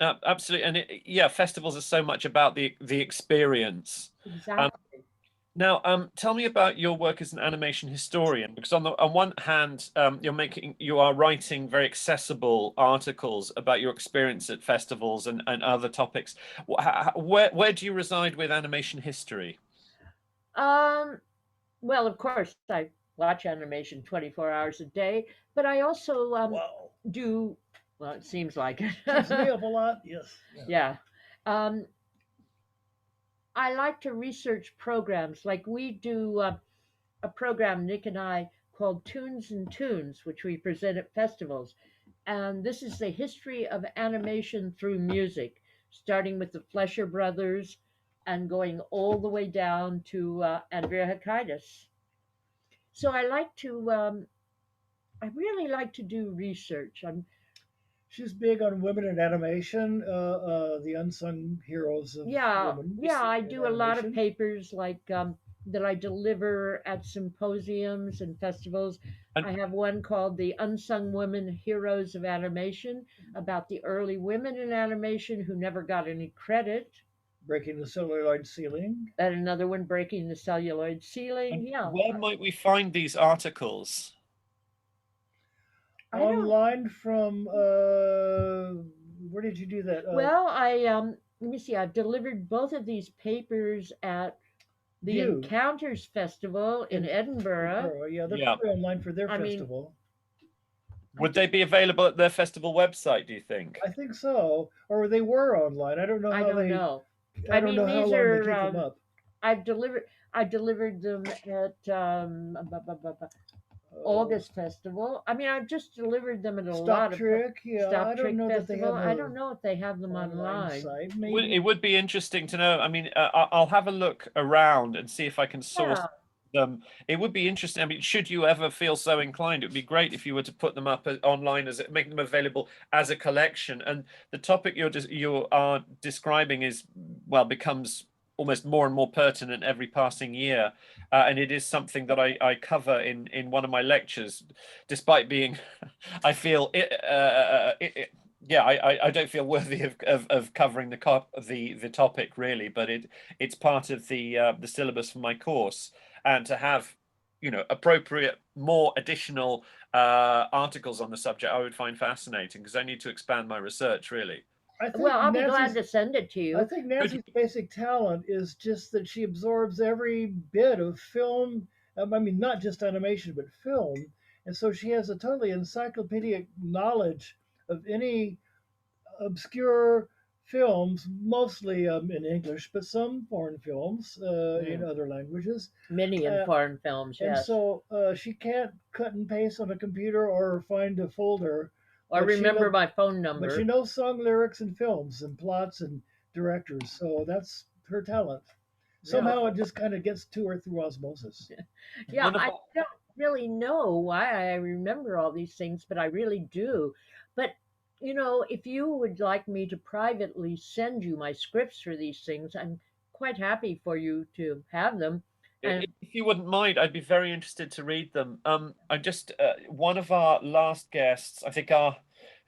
[SPEAKER 1] Absolutely, and festivals are so much about the experience.
[SPEAKER 2] Exactly.
[SPEAKER 1] Now, tell me about your work as an animation historian, because on one hand, you are writing very accessible articles about your experience at festivals and other topics. Where do you reside with animation history?
[SPEAKER 2] Well, of course, I watch animation 24 hours a day, but I also do. Well, it seems like it.
[SPEAKER 3] Keeps me up a lot, yes.
[SPEAKER 2] Yeah. I like to research programs. Like we do a program, Nick and I, called Tunes and Tunes, which we present at festivals. And this is the history of animation through music, starting with the Fleischer Brothers and going all the way down to Andrea Hekaitis. So I really like to do research.
[SPEAKER 3] She's big on women in animation, the unsung heroes of women.
[SPEAKER 2] Yeah, I do a lot of papers that I deliver at symposiums and festivals. I have one called The Unsung Women Heroes of Animation, about the early women in animation who never got any credit.
[SPEAKER 3] Breaking the Celluloid Ceiling.
[SPEAKER 2] And another one, Breaking the Celluloid Ceiling.
[SPEAKER 1] And
[SPEAKER 2] Yeah.
[SPEAKER 1] where might we find these articles?
[SPEAKER 2] I don't-
[SPEAKER 3] Online from where did you do that?
[SPEAKER 2] Well, let me see. I've delivered both of these papers at the
[SPEAKER 3] View.
[SPEAKER 2] Encounters Festival in Edinburgh.
[SPEAKER 3] Yeah, they're
[SPEAKER 1] Yeah.
[SPEAKER 3] probably online for their
[SPEAKER 2] I mean,
[SPEAKER 3] festival.
[SPEAKER 1] Would they be available at their festival website, do you think?
[SPEAKER 3] I think so, or they were online. I don't know how
[SPEAKER 2] I don't
[SPEAKER 3] they.
[SPEAKER 2] know.
[SPEAKER 3] I don't know how
[SPEAKER 2] these
[SPEAKER 3] long
[SPEAKER 2] are,
[SPEAKER 3] they keep them up.
[SPEAKER 2] I delivered them at August Festival. I mean, I've just delivered them at a
[SPEAKER 3] Stop
[SPEAKER 2] lot of
[SPEAKER 3] Trick, yeah.
[SPEAKER 2] Stop
[SPEAKER 3] I don't
[SPEAKER 2] Trick
[SPEAKER 3] know that they
[SPEAKER 2] Festival.
[SPEAKER 3] have
[SPEAKER 2] I
[SPEAKER 3] a
[SPEAKER 2] don't know if they have them online.
[SPEAKER 3] site.
[SPEAKER 1] It
[SPEAKER 3] Maybe.
[SPEAKER 1] would be interesting to know. I mean, I'll have a look around and see if I can source them. It would be interesting. I mean, should you ever feel so inclined, it would be great if you were to put them up online, make them available as a collection. And the topic you are describing becomes almost more and more pertinent every passing year, and it is something that I cover in one of my lectures, despite being, I feel I don't feel worthy of covering the topic really, but it's part of the syllabus for my course, and to have appropriate more additional articles on the subject I would find fascinating, because I need to expand my research really.
[SPEAKER 2] I'll be glad to send it to you.
[SPEAKER 3] I think Nancy's basic talent is just that she absorbs every bit of film. I mean, not just animation, but film. And so she has a totally encyclopedic knowledge of any obscure films, mostly in English, but some foreign films in other languages.
[SPEAKER 2] Many in foreign films, yes.
[SPEAKER 3] And so she can't cut and paste on a computer or find a folder.
[SPEAKER 2] Or remember my phone number.
[SPEAKER 3] But she knows song lyrics and films and plots and directors. So that's her talent. Somehow it just kind of gets to her through osmosis.
[SPEAKER 2] Yeah, I don't really know why I remember all these things, but I really do. But, if you would like me to privately send you my scripts for these things, I'm quite happy for you to have them. And
[SPEAKER 1] if you wouldn't mind, I'd be very interested to read them. I just one of our last guests, I think our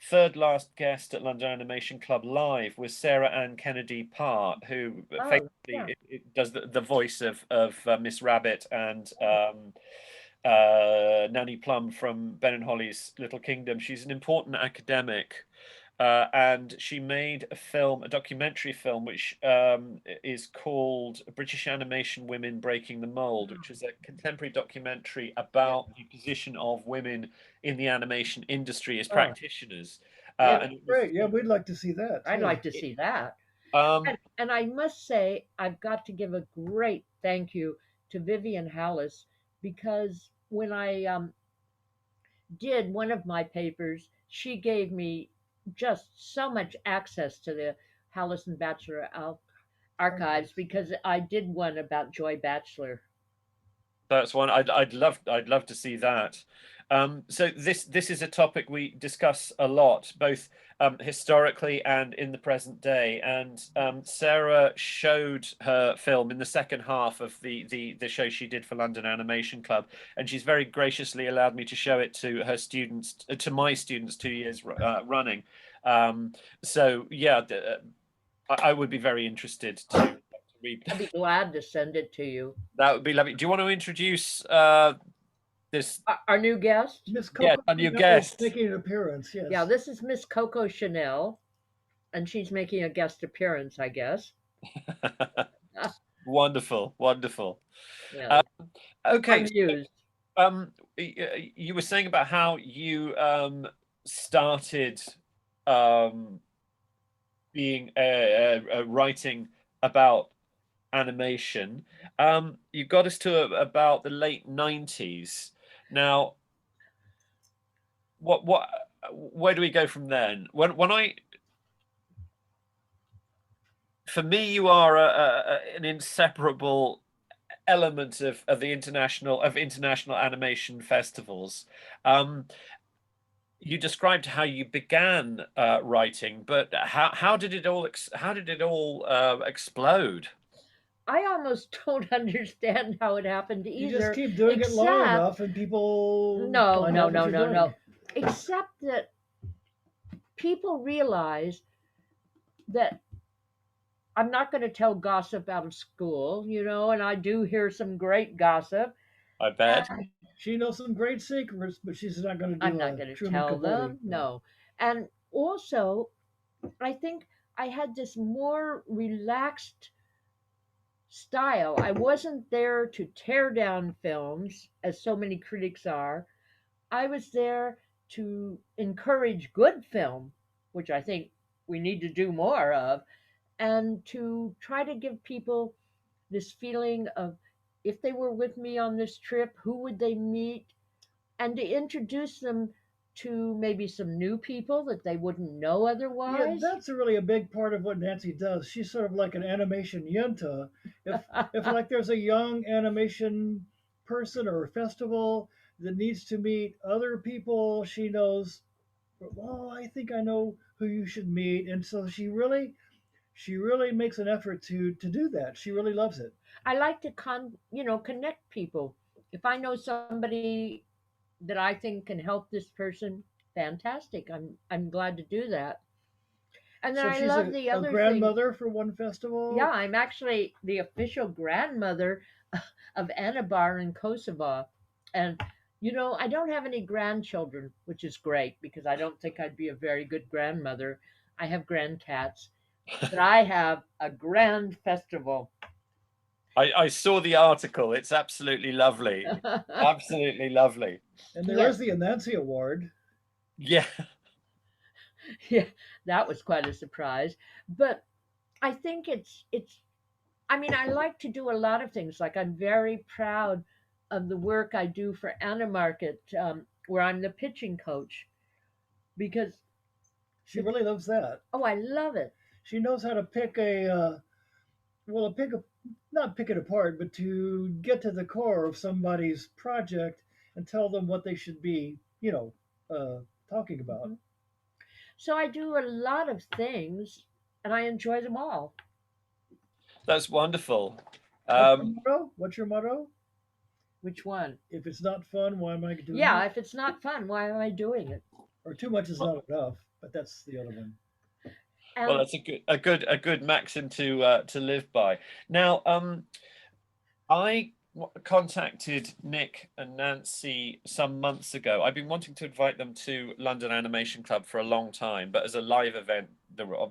[SPEAKER 1] third last guest at London Animation Club Live, was Sarah Ann Kennedy Parr, who effectively does the voice of Miss Rabbit and Nanny Plum from Ben and Holly's Little Kingdom. She's an important academic. And she made a documentary film, which is called British Animation Women Breaking the Mold, which is a contemporary documentary about the position of women in the animation industry as practitioners.
[SPEAKER 3] Great. Yeah, we'd like to see that.
[SPEAKER 2] I'd like to see that. And I must say, I've got to give a great thank you to Vivian Hallis, because when I did one of my papers, she gave me just so much access to the Hallis and Batchelor archives, because I did one about Joy Batchelor.
[SPEAKER 1] That's one I'd love to see that. So this is a topic we discuss a lot, both historically and in the present day. And Sarah showed her film in the second half of the show she did for London Animation Club, and she's very graciously allowed me to show it to her students, to my students, 2 years running. So yeah, I would be very interested to read.
[SPEAKER 2] I'd be glad to send it to you.
[SPEAKER 1] That would be lovely. Do you want to introduce this
[SPEAKER 2] our new guest?
[SPEAKER 3] Miss Coco
[SPEAKER 1] our new guest
[SPEAKER 3] making an appearance. Yes.
[SPEAKER 2] Yeah, this is Miss Coco Chanel, and she's making a guest appearance, I guess.
[SPEAKER 1] Wonderful.
[SPEAKER 2] Yeah.
[SPEAKER 1] Okay.
[SPEAKER 2] Amused.
[SPEAKER 1] You were saying about how you started being writing about animation. You got us to about the late 90s. Now, where do we go from then? For me, you are an inseparable element of international animation festivals. You described how you began writing, but how did it all explode?
[SPEAKER 2] I almost don't understand how it happened either.
[SPEAKER 3] You just keep doing it long enough, and people.
[SPEAKER 2] No. Except that people realize that I'm not going to tell gossip out of school, you know, and I do hear some great gossip.
[SPEAKER 1] I bet.
[SPEAKER 3] She knows some great secrets, but she's not going to do
[SPEAKER 2] I'm not
[SPEAKER 3] a
[SPEAKER 2] going to
[SPEAKER 3] Truman
[SPEAKER 2] tell
[SPEAKER 3] Capote.
[SPEAKER 2] them, no. And also, I think I had this more relaxed style. I wasn't there to tear down films, as so many critics are. I was there to encourage good film, which I think we need to do more of, and to try to give people this feeling of if they were with me on this trip, who would they meet? And to introduce them to maybe some new people that they wouldn't know
[SPEAKER 3] Yeah,
[SPEAKER 2] otherwise.
[SPEAKER 3] that's really a big part of what Nancy does. She's sort of like an animation yunta. If like there's a young animation person or a festival that needs to meet other people, she knows, well, I think I know who you should meet, and so she really makes an effort to do that. She really loves it.
[SPEAKER 2] I like to connect people. If I know somebody that I think can help this person, fantastic. I'm glad to do that. And then
[SPEAKER 3] So
[SPEAKER 2] I
[SPEAKER 3] she's
[SPEAKER 2] love the
[SPEAKER 3] a
[SPEAKER 2] other thing.
[SPEAKER 3] grandmother for one festival.
[SPEAKER 2] Yeah, I'm actually the official grandmother of Anabar in Kosovo. And I don't have any grandchildren, which is great because I don't think I'd be a very good grandmother. I have grandcats, but I have a grand festival.
[SPEAKER 1] I saw the article. It's absolutely lovely. Absolutely lovely.
[SPEAKER 3] And there is the Nancy Award.
[SPEAKER 1] Yeah.
[SPEAKER 2] Yeah, that was quite a surprise. But I think I mean, I like to do a lot of things. Like I'm very proud of the work I do for Animarket, where I'm the pitching coach, because
[SPEAKER 3] she really loves that.
[SPEAKER 2] Oh, I love it.
[SPEAKER 3] She knows how to pick not pick it apart, but to get to the core of somebody's project and tell them what they should be, talking about.
[SPEAKER 2] Mm-hmm. So I do a lot of things, and I enjoy them all.
[SPEAKER 1] That's wonderful.
[SPEAKER 3] What's your motto?
[SPEAKER 2] Which one?
[SPEAKER 3] If it's not fun, why am I doing it?
[SPEAKER 2] Yeah, if it's not fun, why am I doing it?
[SPEAKER 3] Or too much is not enough, but that's the other one.
[SPEAKER 1] Well, that's a good maxim to live by. Now, I contacted Nick and Nancy some months ago. I've been wanting to invite them to London Animation Club for a long time, but as a live event, there were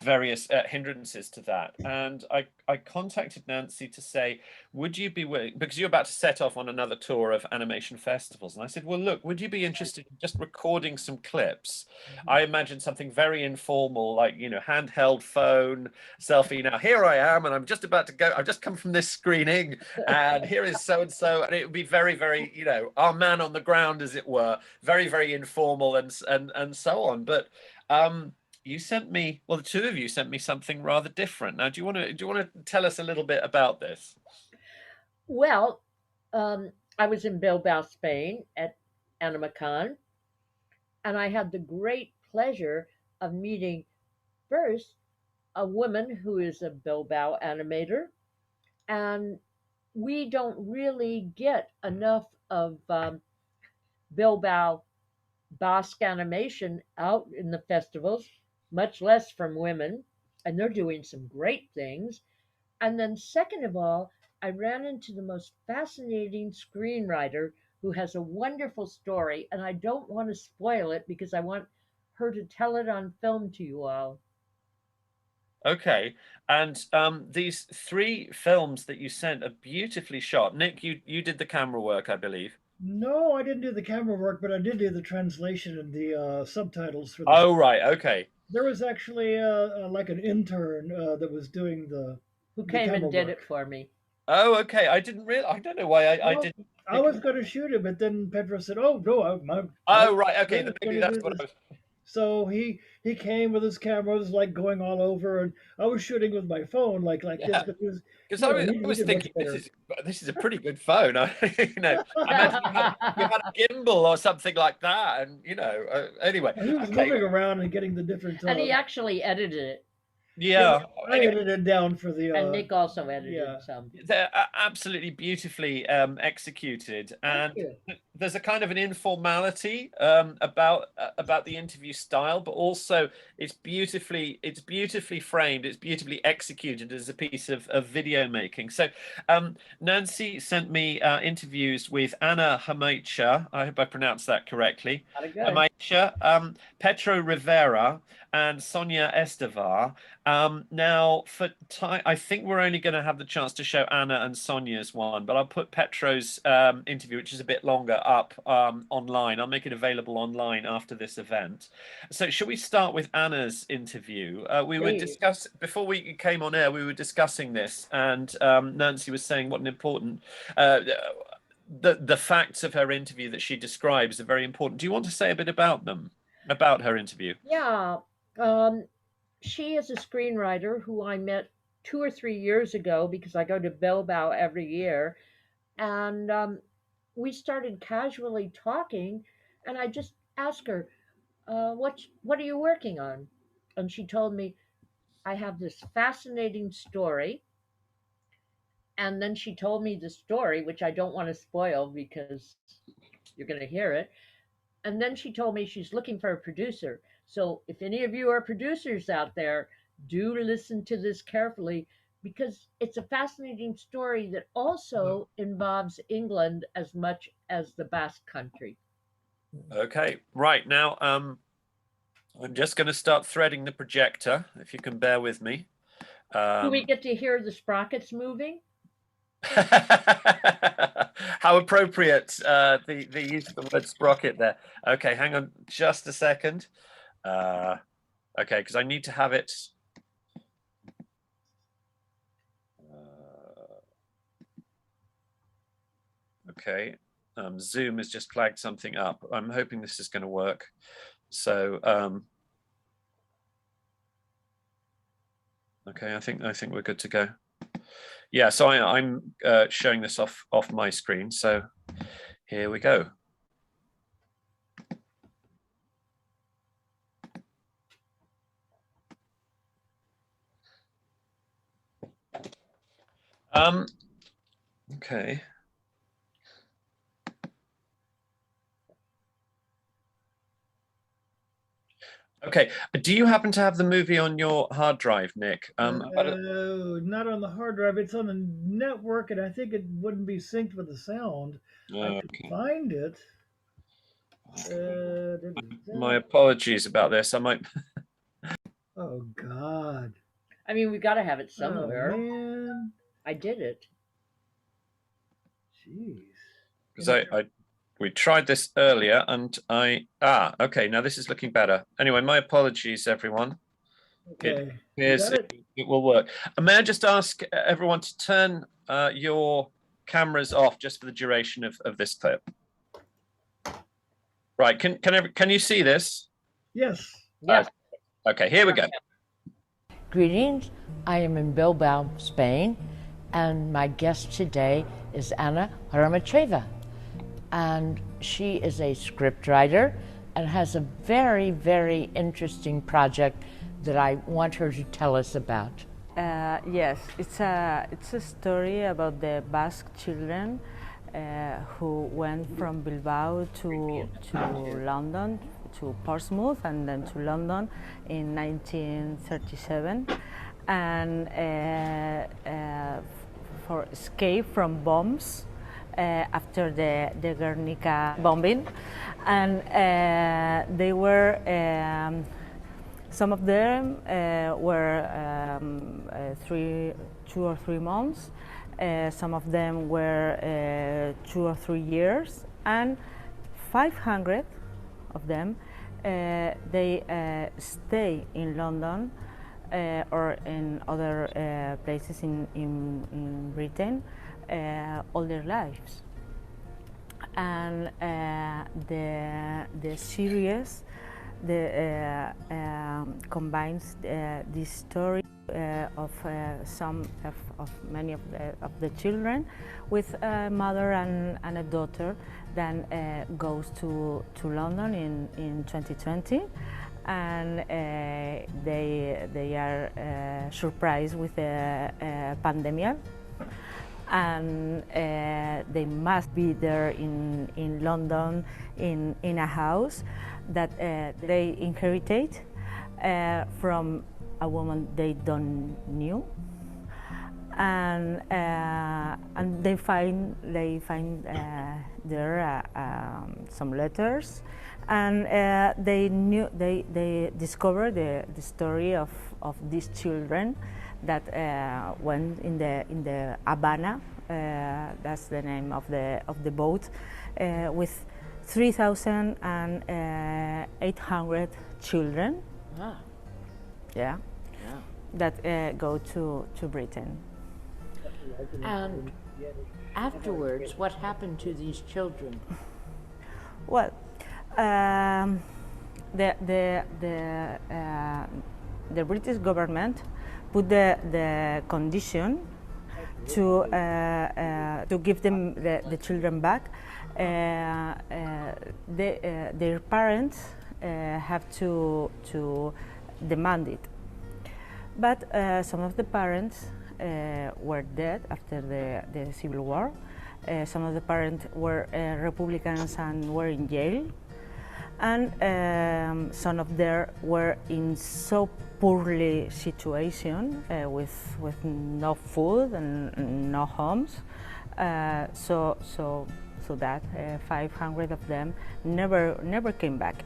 [SPEAKER 1] various hindrances to that. And I contacted Nancy to say, would you be willing, because you're about to set off on another tour of animation festivals. And I said, well, look, would you be interested in just recording some clips? I imagined something very informal, like, handheld phone, selfie. Now, here I am, and I'm just about to go. I've just come from this screening, and here is so-and-so. And it would be very, very, our man on the ground, as it were, very, very informal and so on. But you sent me, well, the two of you sent me something rather different. Now, do you want to tell us a little bit about this?
[SPEAKER 2] Well, I was in Bilbao, Spain at Animacon, and I had the great pleasure of meeting first a woman who is a Bilbao animator, and we don't really get enough of Bilbao Basque animation out in the festivals, much less from women, and they're doing some great things. And then second of all, I ran into the most fascinating screenwriter who has a wonderful story, and I don't want to spoil it because I want her to tell it on film to you all.
[SPEAKER 1] Okay, and these three films that you sent are beautifully shot. Nick, you did the camera work, I believe.
[SPEAKER 3] No, I didn't do the camera work, but I did do the translation and the subtitles for the.
[SPEAKER 1] Oh, right, okay.
[SPEAKER 3] There was actually like an intern that was doing
[SPEAKER 2] who came and did it for me.
[SPEAKER 1] Oh, okay. I didn't realize. I don't know why I didn't.
[SPEAKER 3] I was going to shoot it, but then Pedro said, "Oh no,
[SPEAKER 1] oh, right, okay. Maybe that's what I was.
[SPEAKER 3] So he came with his cameras, like going all over, and I was shooting with my phone, like this.
[SPEAKER 1] Because I was thinking, this is a pretty good phone. I imagine you had a gimbal or something like that, and anyway.
[SPEAKER 3] And he was moving around and getting the different.
[SPEAKER 2] And he actually edited it.
[SPEAKER 1] Yeah,
[SPEAKER 3] I edited it down for the.
[SPEAKER 2] And Nick also edited some.
[SPEAKER 1] They're absolutely beautifully executed, and there's a kind of an informality about the interview style, but also it's beautifully framed, it's beautifully executed as a piece of video making. So Nancy sent me interviews with Anna Hamaicha, I hope I pronounced that correctly, Hamaicha, Petro Rivera, and Sonia Estevar. Now, for time, I think we're only going to have the chance to show Anna and Sonia's one, but I'll put Petro's interview, which is a bit longer, up online. I'll make it available online after this event. So should we start with Anna's interview? We were before we came on air, we were discussing this, and Nancy was saying what an important the facts of her interview that she describes are very important. Do you want to say a bit about them, about her interview?
[SPEAKER 2] Yeah. She is a screenwriter who I met 2 or 3 years ago because I go to Bilbao every year. And we started casually talking, and I just asked her, what are you working on? And she told me, I have this fascinating story. And then she told me the story, which I don't want to spoil because you're going to hear it. And then she told me she's looking for a producer. So if any of you are producers out there, do listen to this carefully, because it's a fascinating story that also involves England as much as the Basque Country.
[SPEAKER 1] Okay, right now, I'm just going to start threading the projector, if you can bear with me.
[SPEAKER 2] Do we get to hear the sprockets moving?
[SPEAKER 1] How appropriate the use of the word sprocket there. Okay, hang on just a second. Okay, because I need to have it. Okay, Zoom has just flagged something up. I'm hoping this is going to work. So, okay, I think we're good to go. Yeah, so I'm showing this off my screen. So here we go. Okay. Okay. Do you happen to have the movie on your hard drive, Nick?
[SPEAKER 3] Not on the hard drive. It's on the network, and I think it wouldn't be synced with the sound. I can find it.
[SPEAKER 1] My apologies about this. I might.
[SPEAKER 3] Oh God.
[SPEAKER 2] I mean, we got to have it somewhere.
[SPEAKER 3] Oh, man.
[SPEAKER 2] I did it.
[SPEAKER 3] Jeez.
[SPEAKER 1] Because we tried this earlier, and okay, now this is looking better. Anyway, my apologies, everyone.
[SPEAKER 3] Okay.
[SPEAKER 1] It will work. May I just ask everyone to turn your cameras off just for the duration of this clip? Right, can you see this?
[SPEAKER 3] Yes.
[SPEAKER 2] Yes.
[SPEAKER 1] Okay, here we go.
[SPEAKER 2] Greetings. I am in Bilbao, Spain, and my guest today is Anna Hamaicha. And she is a scriptwriter and has a very, very interesting project that I want her to tell us about.
[SPEAKER 13] Yes, it's a story about the Basque children who went from Bilbao to London, to Portsmouth, and then to London in 1937, and for escape from bombs after the Guernica bombing, and they were some of them were 2 or 3 months. Some of them were 2 or 3 years, and 500 of them they stay in London or in other places in Britain all their lives. And the series combines this story of many of the children with a mother and a daughter that goes to London in 2020, and they are surprised with the pandemic, and they must be there in London in a house that they inherited from a woman they don't knew, and they find there some letters, and they discover the story of these children that went in the Havana, that's the name of the boat, with 3,800 children.
[SPEAKER 2] Wow.
[SPEAKER 13] Yeah. That go to Britain.
[SPEAKER 2] And afterwards, what happened to these children?
[SPEAKER 13] Well, the British government put the condition to give them the children back. Their parents have to demand it. But some of the parents were dead after the Civil War. Some of the parents were Republicans and were in jail. And some of them were in so poorly situation with no food and no homes. So that 500 of them never came back.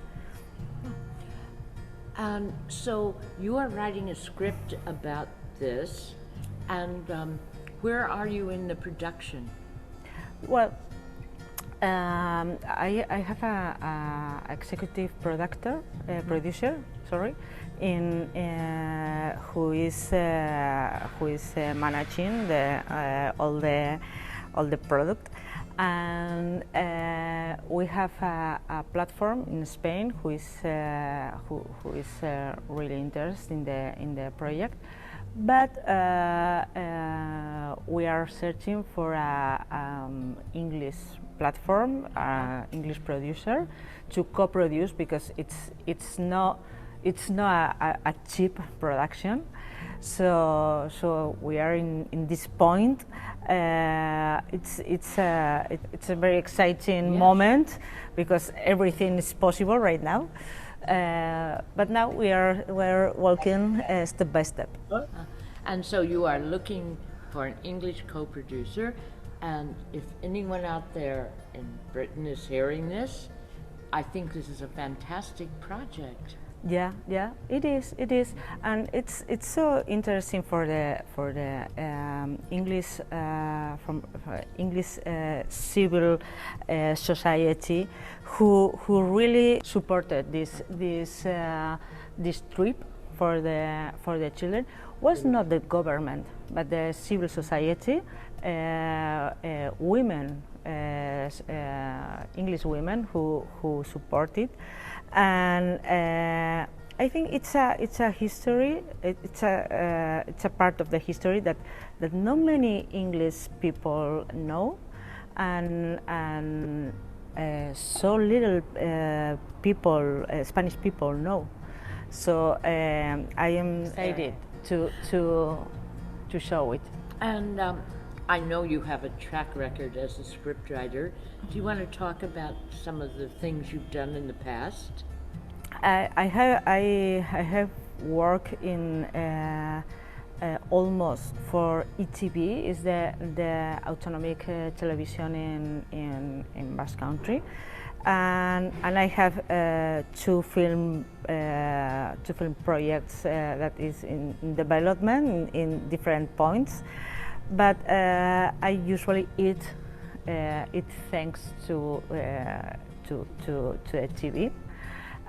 [SPEAKER 2] And so you are writing a script about this, and where are you in the production?
[SPEAKER 13] Well, I have a executive producer, who is managing all the product. And we have a platform in Spain who is really interested in the project, but we are searching for a English platform, English producer, to co-produce, because it's not a cheap production. So we are in this point. It's a very exciting moment, because everything is possible right now. But now we're walking step by step.
[SPEAKER 2] And so you are looking for an English co-producer, and if anyone out there in Britain is hearing this, I think this is a fantastic project.
[SPEAKER 13] Yeah, it is, and it's so interesting for the English English civil society, who really supported this trip for the children. Was not the government, but the civil society, women, English women who supported. And I think it's a history. It's a part of the history that not many English people know, and so little people, Spanish people, know. So I am excited to show it.
[SPEAKER 2] And I know you have a track record as a scriptwriter. Do you want to talk about some of the things you've done in the past?
[SPEAKER 13] I have worked in almost for ETV, is the autonomic television in Basque Country, and I have two film projects that is in development in different points. But I usually eat thanks to the TV,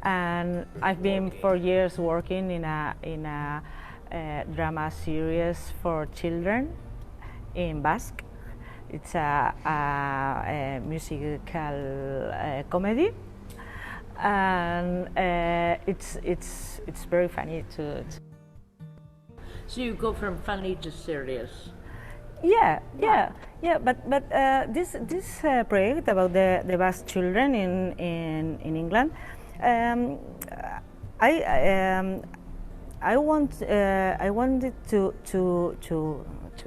[SPEAKER 13] and I've been for years working in a drama series for children in Basque. It's a musical comedy, and it's very funny too.
[SPEAKER 2] So you go from funny to serious.
[SPEAKER 13] Yeah. But this project about the Basque children in England, I wanted to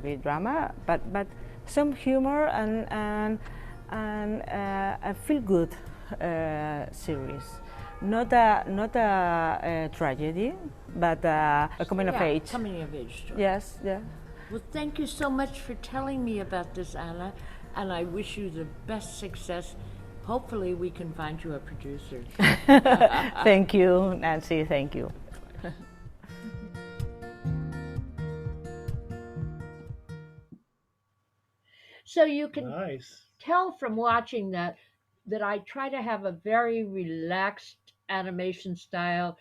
[SPEAKER 13] be drama, but some humor and a feel-good series. Not a tragedy, but a coming of age.
[SPEAKER 2] Coming of age story.
[SPEAKER 13] Yes, yeah.
[SPEAKER 2] Well, thank you so much for telling me about this, Anna, and I wish you the best success. Hopefully we can find you a producer.
[SPEAKER 13] Thank you, Nancy, thank you.
[SPEAKER 2] So you can
[SPEAKER 3] Nice.
[SPEAKER 2] tell from watching that I try to have a very relaxed animation style.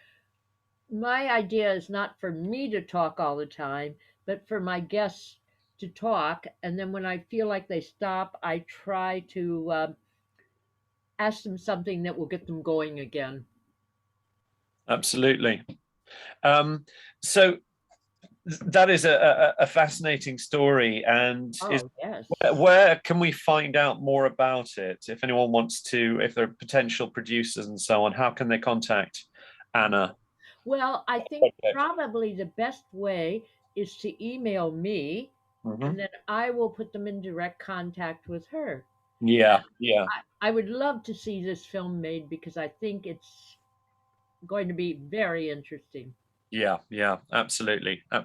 [SPEAKER 2] My idea is not for me to talk all the time, but for my guests to talk. And then when I feel like they stop, I try to ask them something that will get them going again.
[SPEAKER 1] Absolutely. So that is a fascinating story, and
[SPEAKER 2] yes.
[SPEAKER 1] where can we find out more about it? If anyone wants to, if there are potential producers and so on, how can they contact Anna?
[SPEAKER 2] Well, I think probably the best way is to email me, and then I will put them in direct contact with her.
[SPEAKER 1] Yeah.
[SPEAKER 2] I would love to see this film made because I think it's going to be very interesting.
[SPEAKER 1] Yeah, absolutely.
[SPEAKER 2] I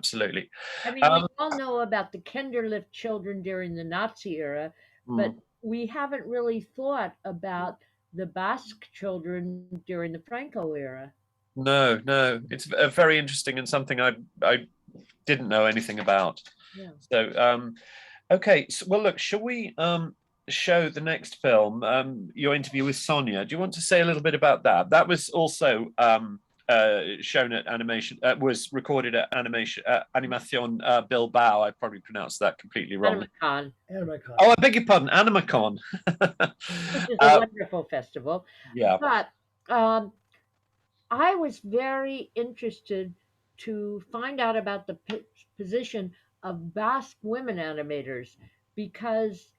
[SPEAKER 2] mean, we all know about the Kinderlift children during the Nazi era, but we haven't really thought about the Basque children during the Franco era.
[SPEAKER 1] No, it's very interesting and something I didn't know anything about.
[SPEAKER 2] Yeah.
[SPEAKER 1] So, okay, so, well, look, shall we show the next film, your interview with Sonia? Do you want to say a little bit about that? That was also shown at Animation, was recorded at Animación Bilbao. I probably pronounced that completely wrong.
[SPEAKER 3] Animacon.
[SPEAKER 1] Oh, I beg your pardon, Animacon.
[SPEAKER 2] Which is a wonderful festival.
[SPEAKER 1] Yeah.
[SPEAKER 2] But I was very interested to find out about the position of Basque women animators, because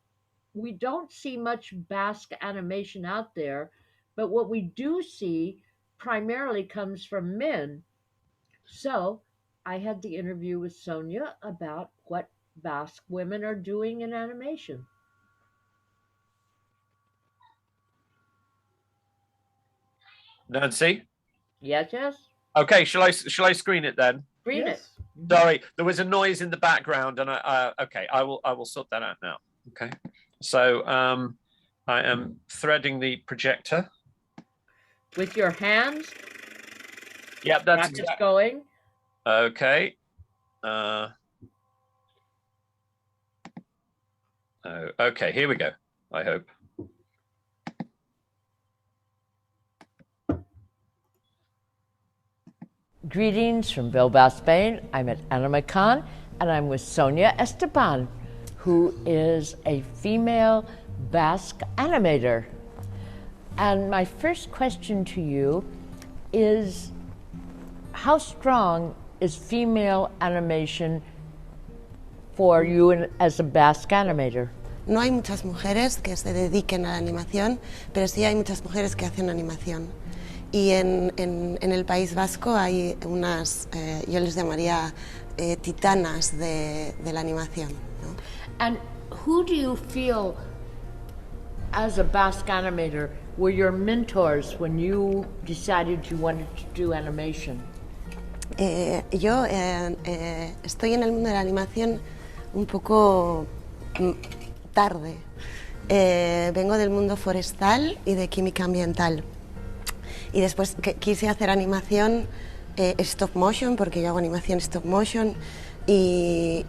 [SPEAKER 2] we don't see much Basque animation out there, but what we do see primarily comes from men. So I had the interview with Sonia about what Basque women are doing in animation.
[SPEAKER 1] Nancy?
[SPEAKER 2] Yes.
[SPEAKER 1] Okay, shall I screen it then?
[SPEAKER 2] Screen it.
[SPEAKER 1] Sorry, there was a noise in the background, and I will sort that out now. Okay, so I am threading the projector
[SPEAKER 2] with your hands.
[SPEAKER 1] Yep, that's exactly
[SPEAKER 2] going.
[SPEAKER 1] Okay. Okay, here we go. I hope.
[SPEAKER 2] Greetings from Bilbao, Spain. I'm at Animacon, and I'm with Sonia Esteban, who is a female Basque animator. And my first question to you is, how strong is female animation for you as a Basque animator?
[SPEAKER 14] No hay muchas mujeres que se dediquen a la animación, pero sí hay muchas mujeres que hacen animación. Y en el País Vasco hay unas, yo les llamaría titanas de la animación, ¿no?
[SPEAKER 2] And who do you feel, as a Basque animator, were your mentors when you decided you wanted to do animation?
[SPEAKER 14] Yo estoy en el mundo de la animación un poco tarde. Vengo del mundo forestal y de química ambiental. Y después quise hacer animación stop motion, porque yo hago animación stop motion, y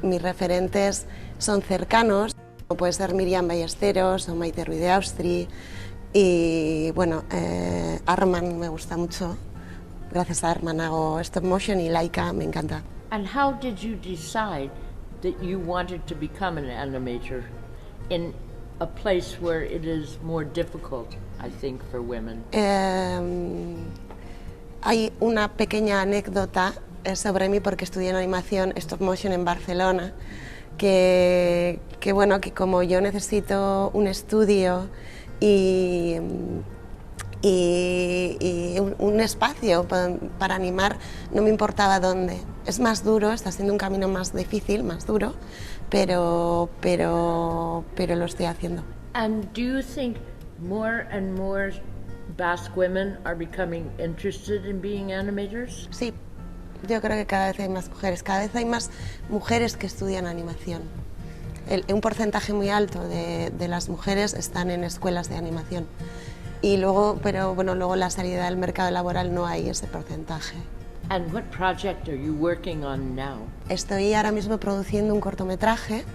[SPEAKER 14] mis referentes son cercanos, como puede ser Miriam Ballesteros o Maite Ruiz de Austri, y bueno, Arman me gusta mucho. Gracias a Arman hago stop motion, y Laika me encanta.
[SPEAKER 2] And how did you decide that you wanted to become an animator in a place where it is more difficult, I think, for women?
[SPEAKER 14] Hay una pequeña anécdota sobre mí, porque estudié en animación stop motion en Barcelona, que bueno, que como yo necesito un estudio y un espacio para animar, no me importaba dónde. Es más duro, está siendo un camino más difícil, más duro, pero lo estoy haciendo.
[SPEAKER 2] And do you think more and more Basque women are becoming interested in being animators?
[SPEAKER 14] Sí, yo creo que cada vez hay más mujeres, cada vez hay más mujeres que estudian animación. Un porcentaje muy alto de las mujeres están en escuelas de animación. Y luego, pero bueno, luego la salida del mercado laboral no hay ese porcentaje.
[SPEAKER 2] And what project are you working on now?
[SPEAKER 14] Estoy ahora mismo produciendo un cortometraje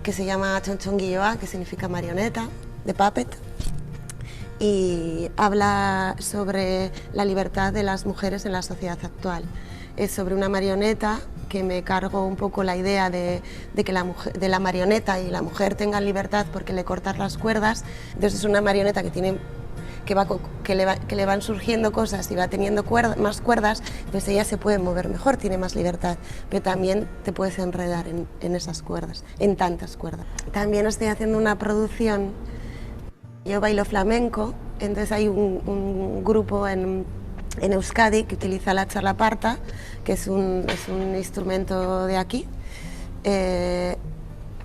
[SPEAKER 14] que se llama Chonchonguilloa, que significa marioneta, de puppet, y habla sobre la libertad de las mujeres en la sociedad actual. Es sobre una marioneta que me cargo un poco la idea de que la marioneta y la mujer tengan libertad porque le cortas las cuerdas. Entonces es una marioneta que le van surgiendo cosas y va teniendo más cuerdas, pues ella se puede mover mejor, tiene más libertad, pero también te puedes enredar en esas cuerdas, en tantas cuerdas. También estoy haciendo una producción, yo bailo flamenco, entonces hay un grupo en Euskadi que utiliza la charlaparta, que es un instrumento de aquí,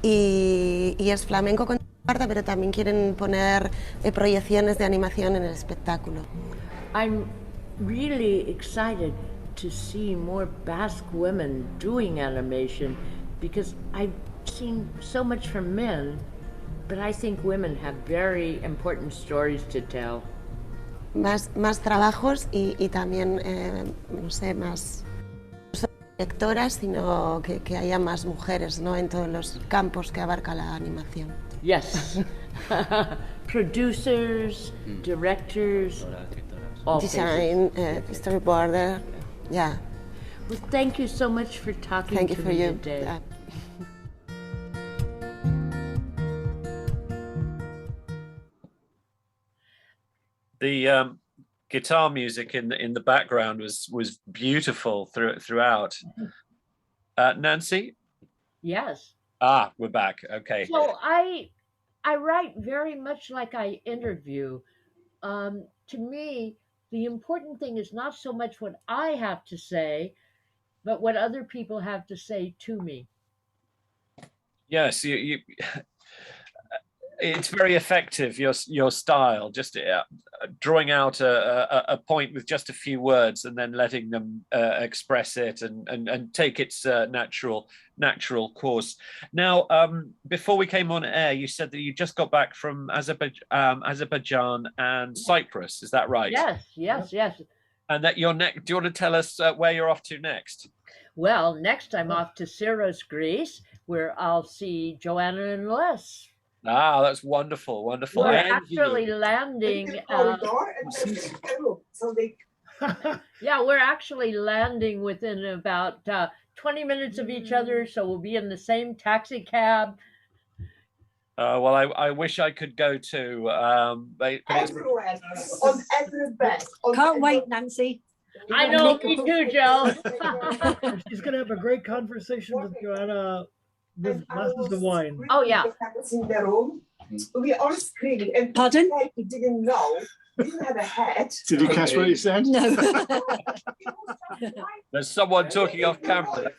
[SPEAKER 14] y es flamenco con pero también quieren poner proyecciones de animación en el espectáculo.
[SPEAKER 2] I'm really excited to see more Basque women doing animation because I've seen so much from men, but I think women have very important stories to tell.
[SPEAKER 14] Más trabajos y también, no sé, más directoras, sino que haya más mujeres, ¿no?, en todos los campos que abarca la animación.
[SPEAKER 2] Yes. Producers, directors, all
[SPEAKER 14] design, storyboarder, yeah.
[SPEAKER 2] Well, thank you so much for talking to me today.
[SPEAKER 1] The guitar music in the background was beautiful throughout. Nancy?
[SPEAKER 2] Yes.
[SPEAKER 1] Ah, we're back. Okay.
[SPEAKER 2] So I write very much like I interview. To me, the important thing is not so much what I have to say, but what other people have to say to me.
[SPEAKER 1] Yes, you it's very effective, your style, just drawing out a point with just a few words and then letting them express it and take its natural course. Now, before we came on air, you said that you just got back from Azerbaijan and Cyprus. Is that right?
[SPEAKER 2] Yes.
[SPEAKER 1] And that you're next. Do you want to tell us where you're off to next?
[SPEAKER 2] Well, next I'm off to Syros, Greece, where I'll see Joanna and Les.
[SPEAKER 1] Ah, that's wonderful.
[SPEAKER 2] We're actually landing. Yeah, we're actually landing within about 20 minutes of each other, so we'll be in the same taxi cab.
[SPEAKER 1] Well, I wish I could go too. But
[SPEAKER 5] everywhere, on every bed.
[SPEAKER 6] Can't wait, Nancy.
[SPEAKER 2] I know, me too, Joe.
[SPEAKER 3] She's going to have a great conversation with Joanna with glasses of wine.
[SPEAKER 2] Oh, yeah.
[SPEAKER 5] In the room. We all screaming. And
[SPEAKER 6] pardon?
[SPEAKER 5] We didn't know. We didn't have a hat.
[SPEAKER 7] Did you catch what he said?
[SPEAKER 6] No.
[SPEAKER 1] There's someone talking off camera.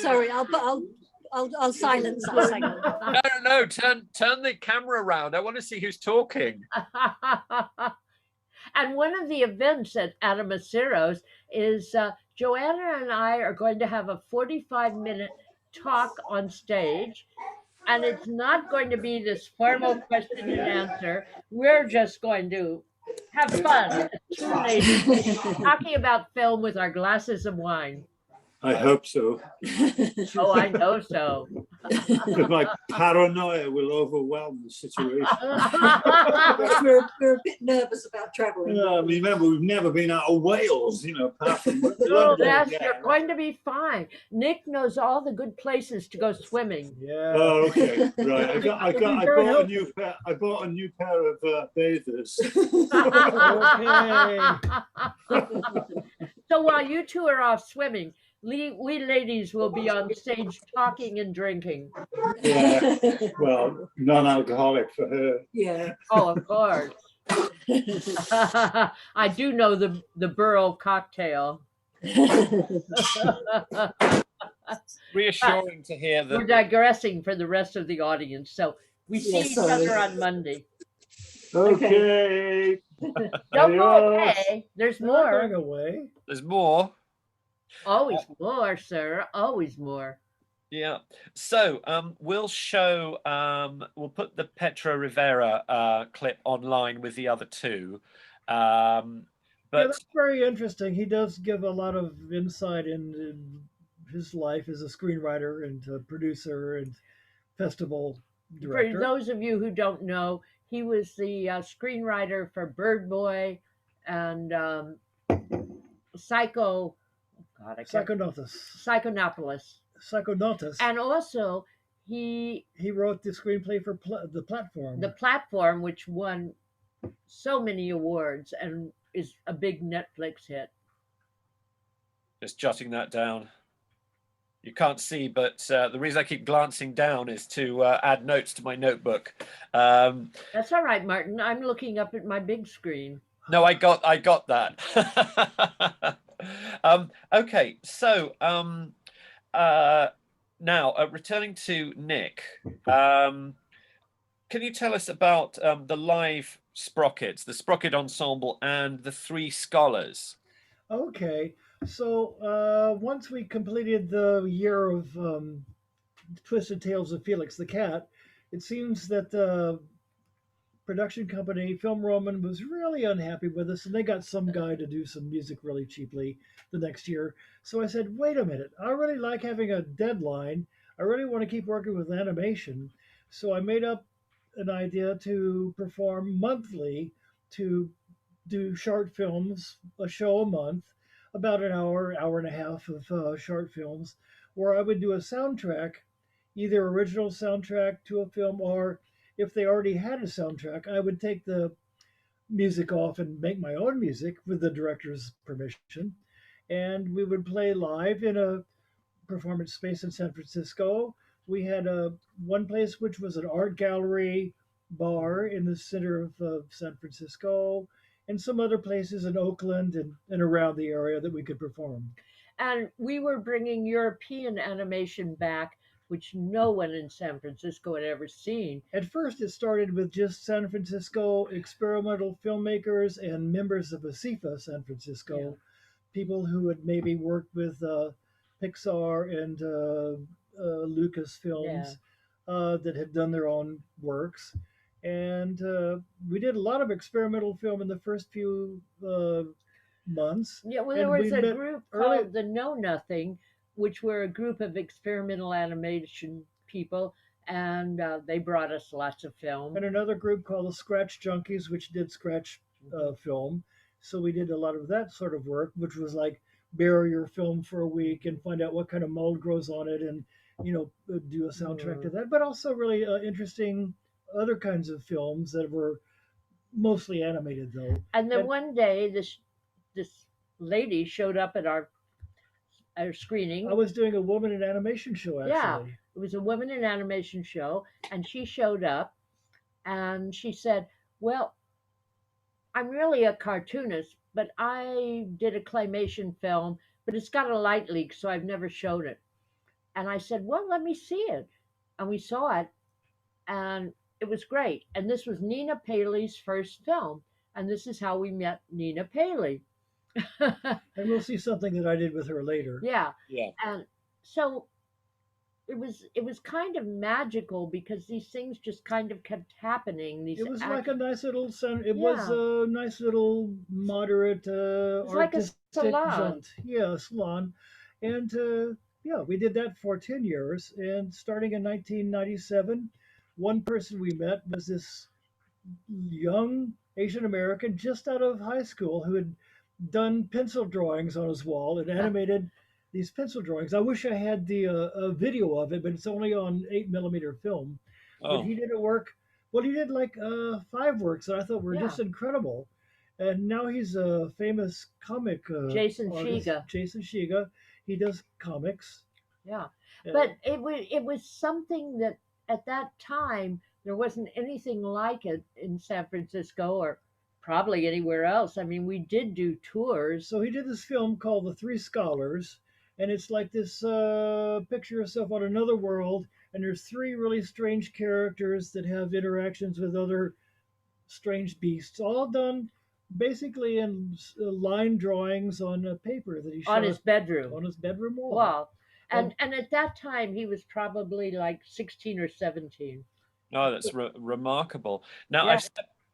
[SPEAKER 6] Sorry, I'll silence that segment.
[SPEAKER 1] No, turn the camera around. I want to see who's talking.
[SPEAKER 2] And one of the events at Adamaceros is Joanna and I are going to have a 45-minute talk on stage. And it's not going to be this formal question and answer. We're just going to have fun. Two ladies talking about film with our glasses of wine.
[SPEAKER 7] I hope so.
[SPEAKER 2] Oh, I know so.
[SPEAKER 7] My paranoia will overwhelm the situation.
[SPEAKER 6] we're a bit nervous about traveling.
[SPEAKER 7] Yeah, I mean, remember, we've never been out of Wales, apart from
[SPEAKER 2] No, you're going to be fine. Nick knows all the good places to go swimming.
[SPEAKER 3] Yeah.
[SPEAKER 7] Oh, okay, right. I bought a new pair of bathers.
[SPEAKER 3] Okay.
[SPEAKER 2] So while you two are off swimming, we ladies will be on stage talking and drinking.
[SPEAKER 7] Yeah, well, non-alcoholic for her.
[SPEAKER 6] Yeah.
[SPEAKER 2] Oh, of course. I do know the Burl cocktail.
[SPEAKER 1] Reassuring to hear that.
[SPEAKER 2] We're digressing for the rest of the audience. So we see each other on Monday.
[SPEAKER 7] Okay.
[SPEAKER 2] Don't go
[SPEAKER 7] Adios.
[SPEAKER 2] away. There's
[SPEAKER 3] They're not going
[SPEAKER 2] more.
[SPEAKER 3] away.
[SPEAKER 1] There's more.
[SPEAKER 2] Always more, sir. Always more.
[SPEAKER 1] Yeah. So we'll show. We'll put the Petra Rivera clip online with the other two.
[SPEAKER 3] Yeah,
[SPEAKER 1] But
[SPEAKER 3] that's very interesting. He does give a lot of insight in his life as a screenwriter and a producer and festival
[SPEAKER 2] For
[SPEAKER 3] director.
[SPEAKER 2] those of you who don't know, he was the screenwriter for Bird Boy and Psycho. God, I can't. Psychonautus.
[SPEAKER 3] Psychonautus.
[SPEAKER 2] And also, he
[SPEAKER 3] wrote the screenplay for The Platform.
[SPEAKER 2] The Platform, which won so many awards and is a big Netflix hit.
[SPEAKER 1] just jotting that down. You can't see, but the reason I keep glancing down is to add notes to my notebook.
[SPEAKER 2] That's all right, Martin. I'm looking up at my big screen.
[SPEAKER 1] No, I got that. Okay, so now returning to Nick, can you tell us about the live Sprockets, the Sprocket Ensemble, and the Three Scholars?
[SPEAKER 3] Okay, so once we completed the year of Twisted Tales of Felix the Cat, it seems that the production company, Film Roman, was really unhappy with us, and they got some guy to do some music really cheaply the next year. So I said, wait a minute, I really like having a deadline. I really want to keep working with animation. So I made up an idea to perform monthly, to do short films, a show a month, about an hour, hour and a half of short films, where I would do a soundtrack, either original soundtrack to a film, or if they already had a soundtrack, I would take the music off and make my own music with the director's permission. And we would play live in a performance space in San Francisco. We had one place which was an art gallery bar in the center of San Francisco, and some other places in Oakland and around the area that we could perform.
[SPEAKER 2] And we were bringing European animation back, which no one in San Francisco had ever seen.
[SPEAKER 3] At first, it started with just San Francisco experimental filmmakers and members of ASIFA San Francisco, people who had maybe worked with Pixar and Lucasfilms that had done their own works. And we did a lot of experimental film in the first few months.
[SPEAKER 2] Yeah, well, there was a group called the Know Nothing, which were a group of experimental animation people, and they brought us lots of film.
[SPEAKER 3] And another group called the Scratch Junkies, which did scratch film. So we did a lot of that sort of work, which was like bury your film for a week and find out what kind of mold grows on it, and do a soundtrack to that. But also really interesting other kinds of films that were mostly animated, though.
[SPEAKER 2] And then one day, this lady showed up at our screening.
[SPEAKER 3] I was doing a woman in animation show, actually.
[SPEAKER 2] Yeah, it was a woman in animation show, and she showed up, and she said, well, I'm really a cartoonist, but I did a claymation film, but it's got a light leak, so I've never showed it. And I said, well, let me see it. And we saw it, and it was great. And this was Nina Paley's first film, and this is how we met Nina Paley.
[SPEAKER 3] And we'll see something that I did with her later.
[SPEAKER 2] Yeah. And so it was kind of magical because these things just kind of kept happening.
[SPEAKER 3] It was like a nice little was a nice little moderate artistic jaunt. Yeah, a salon. And we did that for 10 years. And starting in 1997, one person we met was this young Asian American just out of high school who had done pencil drawings on his wall and animated these pencil drawings. I wish I had the a video of it, but it's only on 8mm film.
[SPEAKER 1] Oh.
[SPEAKER 3] But he did a work. Well, he did like 5 works that I thought were just incredible. And now he's a famous comic
[SPEAKER 2] Jason
[SPEAKER 3] artist.
[SPEAKER 2] Shiga.
[SPEAKER 3] Jason Shiga. He does comics.
[SPEAKER 2] Yeah, but it was something that at that time there wasn't anything like it in San Francisco or probably anywhere else. I mean, we did do tours.
[SPEAKER 3] So he did this film called The Three Scholars, and it's like this picture yourself on another world, and there's three really strange characters that have interactions with other strange beasts, all done basically in line drawings on a paper that he shot
[SPEAKER 2] On his bedroom.
[SPEAKER 3] on his bedroom wall.
[SPEAKER 2] Wow. And at that time, he was probably like 16 or 17.
[SPEAKER 1] Oh, that's remarkable. Now,
[SPEAKER 2] Yeah.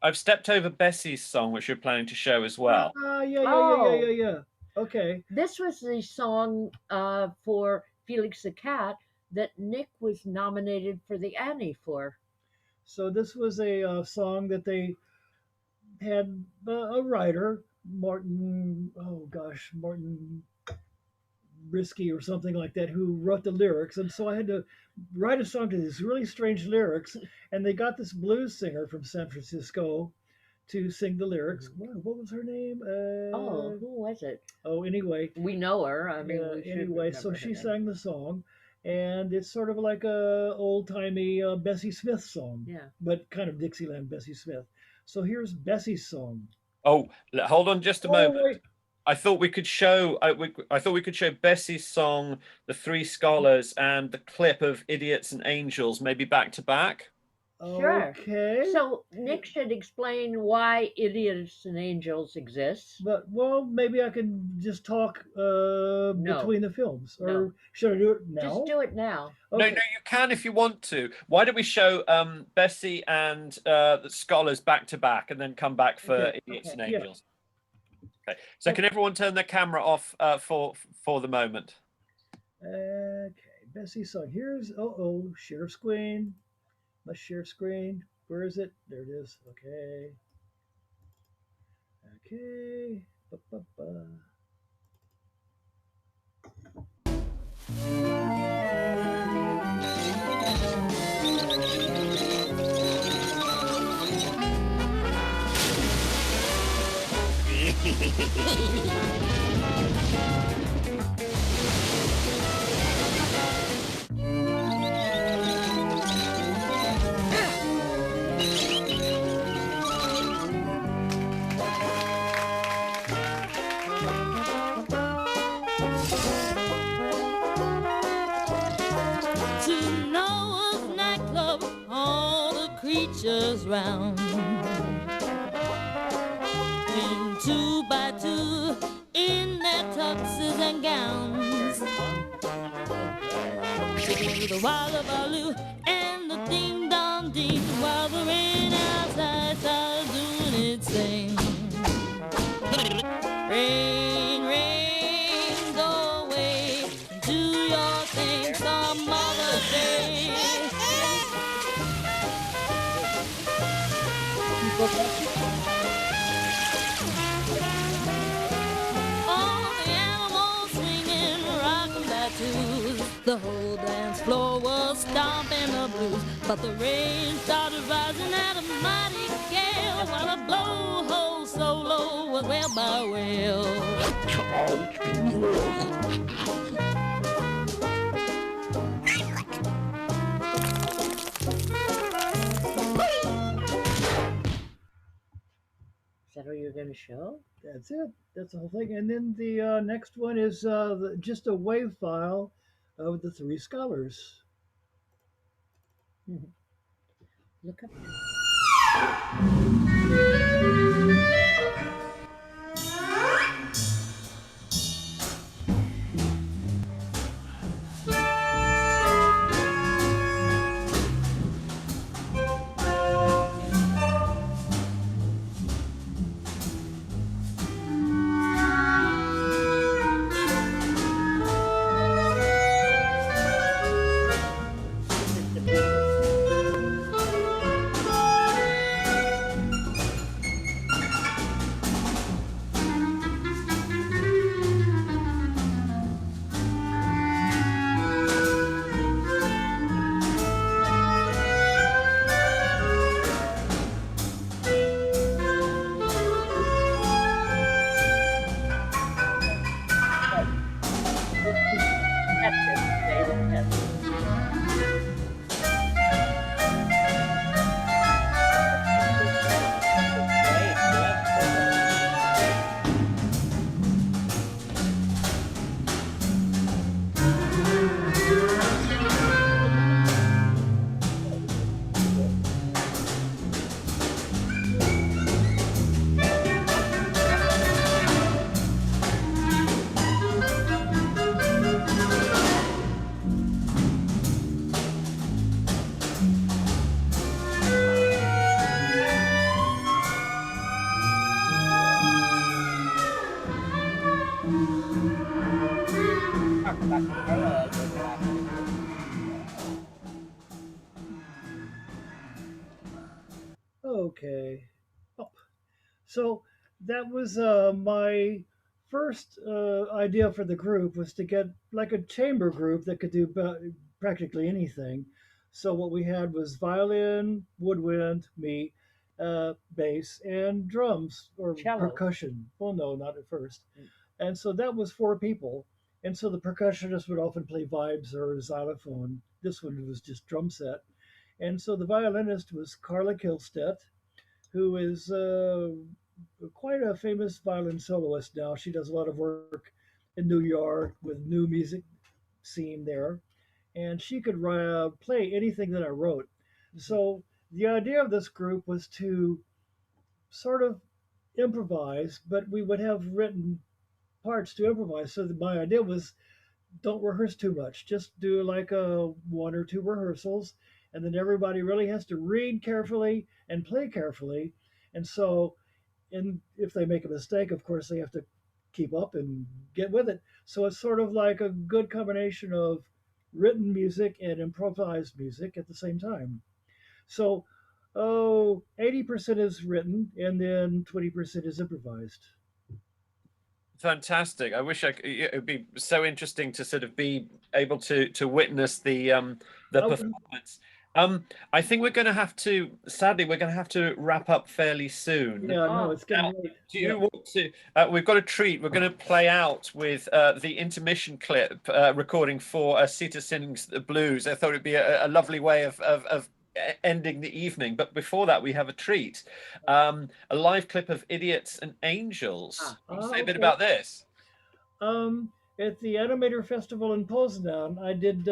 [SPEAKER 1] I've stepped over Bessie's song, which you're planning to show as well.
[SPEAKER 3] Yeah. Okay.
[SPEAKER 2] This was the song for Felix the Cat that Nick was nominated for the Annie for.
[SPEAKER 3] So this was a song that they had a writer, Martin Risky or something like that, who wrote the lyrics. And so I had to write a song to these really strange lyrics. And they got this blues singer from San Francisco to sing the lyrics. What was her name?
[SPEAKER 2] Who was it?
[SPEAKER 3] Oh, anyway.
[SPEAKER 2] We know her. I mean, we should
[SPEAKER 3] anyway, so
[SPEAKER 2] remember her
[SPEAKER 3] she
[SPEAKER 2] name.
[SPEAKER 3] sang the song. And it's sort of like a old-timey Bessie Smith song.
[SPEAKER 2] Yeah.
[SPEAKER 3] But kind of Dixieland Bessie Smith. So here's Bessie's song.
[SPEAKER 1] Oh, hold on just a moment.
[SPEAKER 3] Wait.
[SPEAKER 1] I thought we could show. I thought we could show Bessie's song, "The Three Scholars," and the clip of "Idiots and Angels," maybe back to back.
[SPEAKER 2] Sure.
[SPEAKER 3] Okay.
[SPEAKER 2] So Nick should explain why Idiots and Angels exists.
[SPEAKER 3] But well, maybe I can just talk between the films, or should I do it now?
[SPEAKER 2] Just do it now.
[SPEAKER 1] No, you can if you want to. Why don't we show Bessie and the Scholars back to back, and then come back for Idiots and Angels? Okay. So can everyone turn their camera off for the moment?
[SPEAKER 3] Okay, Bessie's song. Here's share screen. Let's share screen. Where is it? There it is. Okay. Okay. Ba-ba-ba.
[SPEAKER 15] To Noah's nightclub, all the creatures round. In 2 by 2 in their tuxes and gowns. To the wallabaloo and the ding dong ding, while the rain outside starts doing its thing. Rain, rain, go away, do your thing some other day. All the animals swinging, rocking their twos. The whole dance floor was stomping the blues, but the rain started rising at a mighty gale, while a blowhole solo was well by well.
[SPEAKER 2] Is that what you're going to show?
[SPEAKER 3] That's it. That's the whole thing. And then the next one is just a WAV file of the Three Scholars.
[SPEAKER 2] Look up.
[SPEAKER 3] Okay. Oh. So that was my first idea for the group was to get like a chamber group that could do practically anything. So what we had was violin, woodwind, me, bass, and drums or
[SPEAKER 2] Cello.
[SPEAKER 3] percussion. Well, no, not at first. And so that was 4 people. And so the percussionist would often play vibes or xylophone. This one was just drum set. And so the violinist was Carla Kilstedt, who is quite a famous violin soloist now. She does a lot of work in New York with new music scene there, and she could play anything that I wrote. So the idea of this group was to sort of improvise, but we would have written parts to improvise. So my idea was don't rehearse too much. Just do like 1 or 2 rehearsals, and then everybody really has to read carefully and play carefully. And so, if they make a mistake, of course, they have to keep up and get with it. So it's sort of like a good combination of written music and improvised music at the same time. So, 80% is written, and then 20% is improvised.
[SPEAKER 1] Fantastic. I wish it would be so interesting to sort of be able to witness the performance. I think we're going to have to, sadly, we're going to have to wrap up fairly soon.
[SPEAKER 3] Yeah, no, it's getting late.
[SPEAKER 1] Do you want to? We've got a treat. We're going to play out with the intermission clip recording for Sita Sings the Blues. I thought it'd be a lovely way of ending the evening. But before that, we have a treat. A live clip of Idiots and Angels. Can you say a bit about this?
[SPEAKER 3] At the Animator Festival in Poznan, I did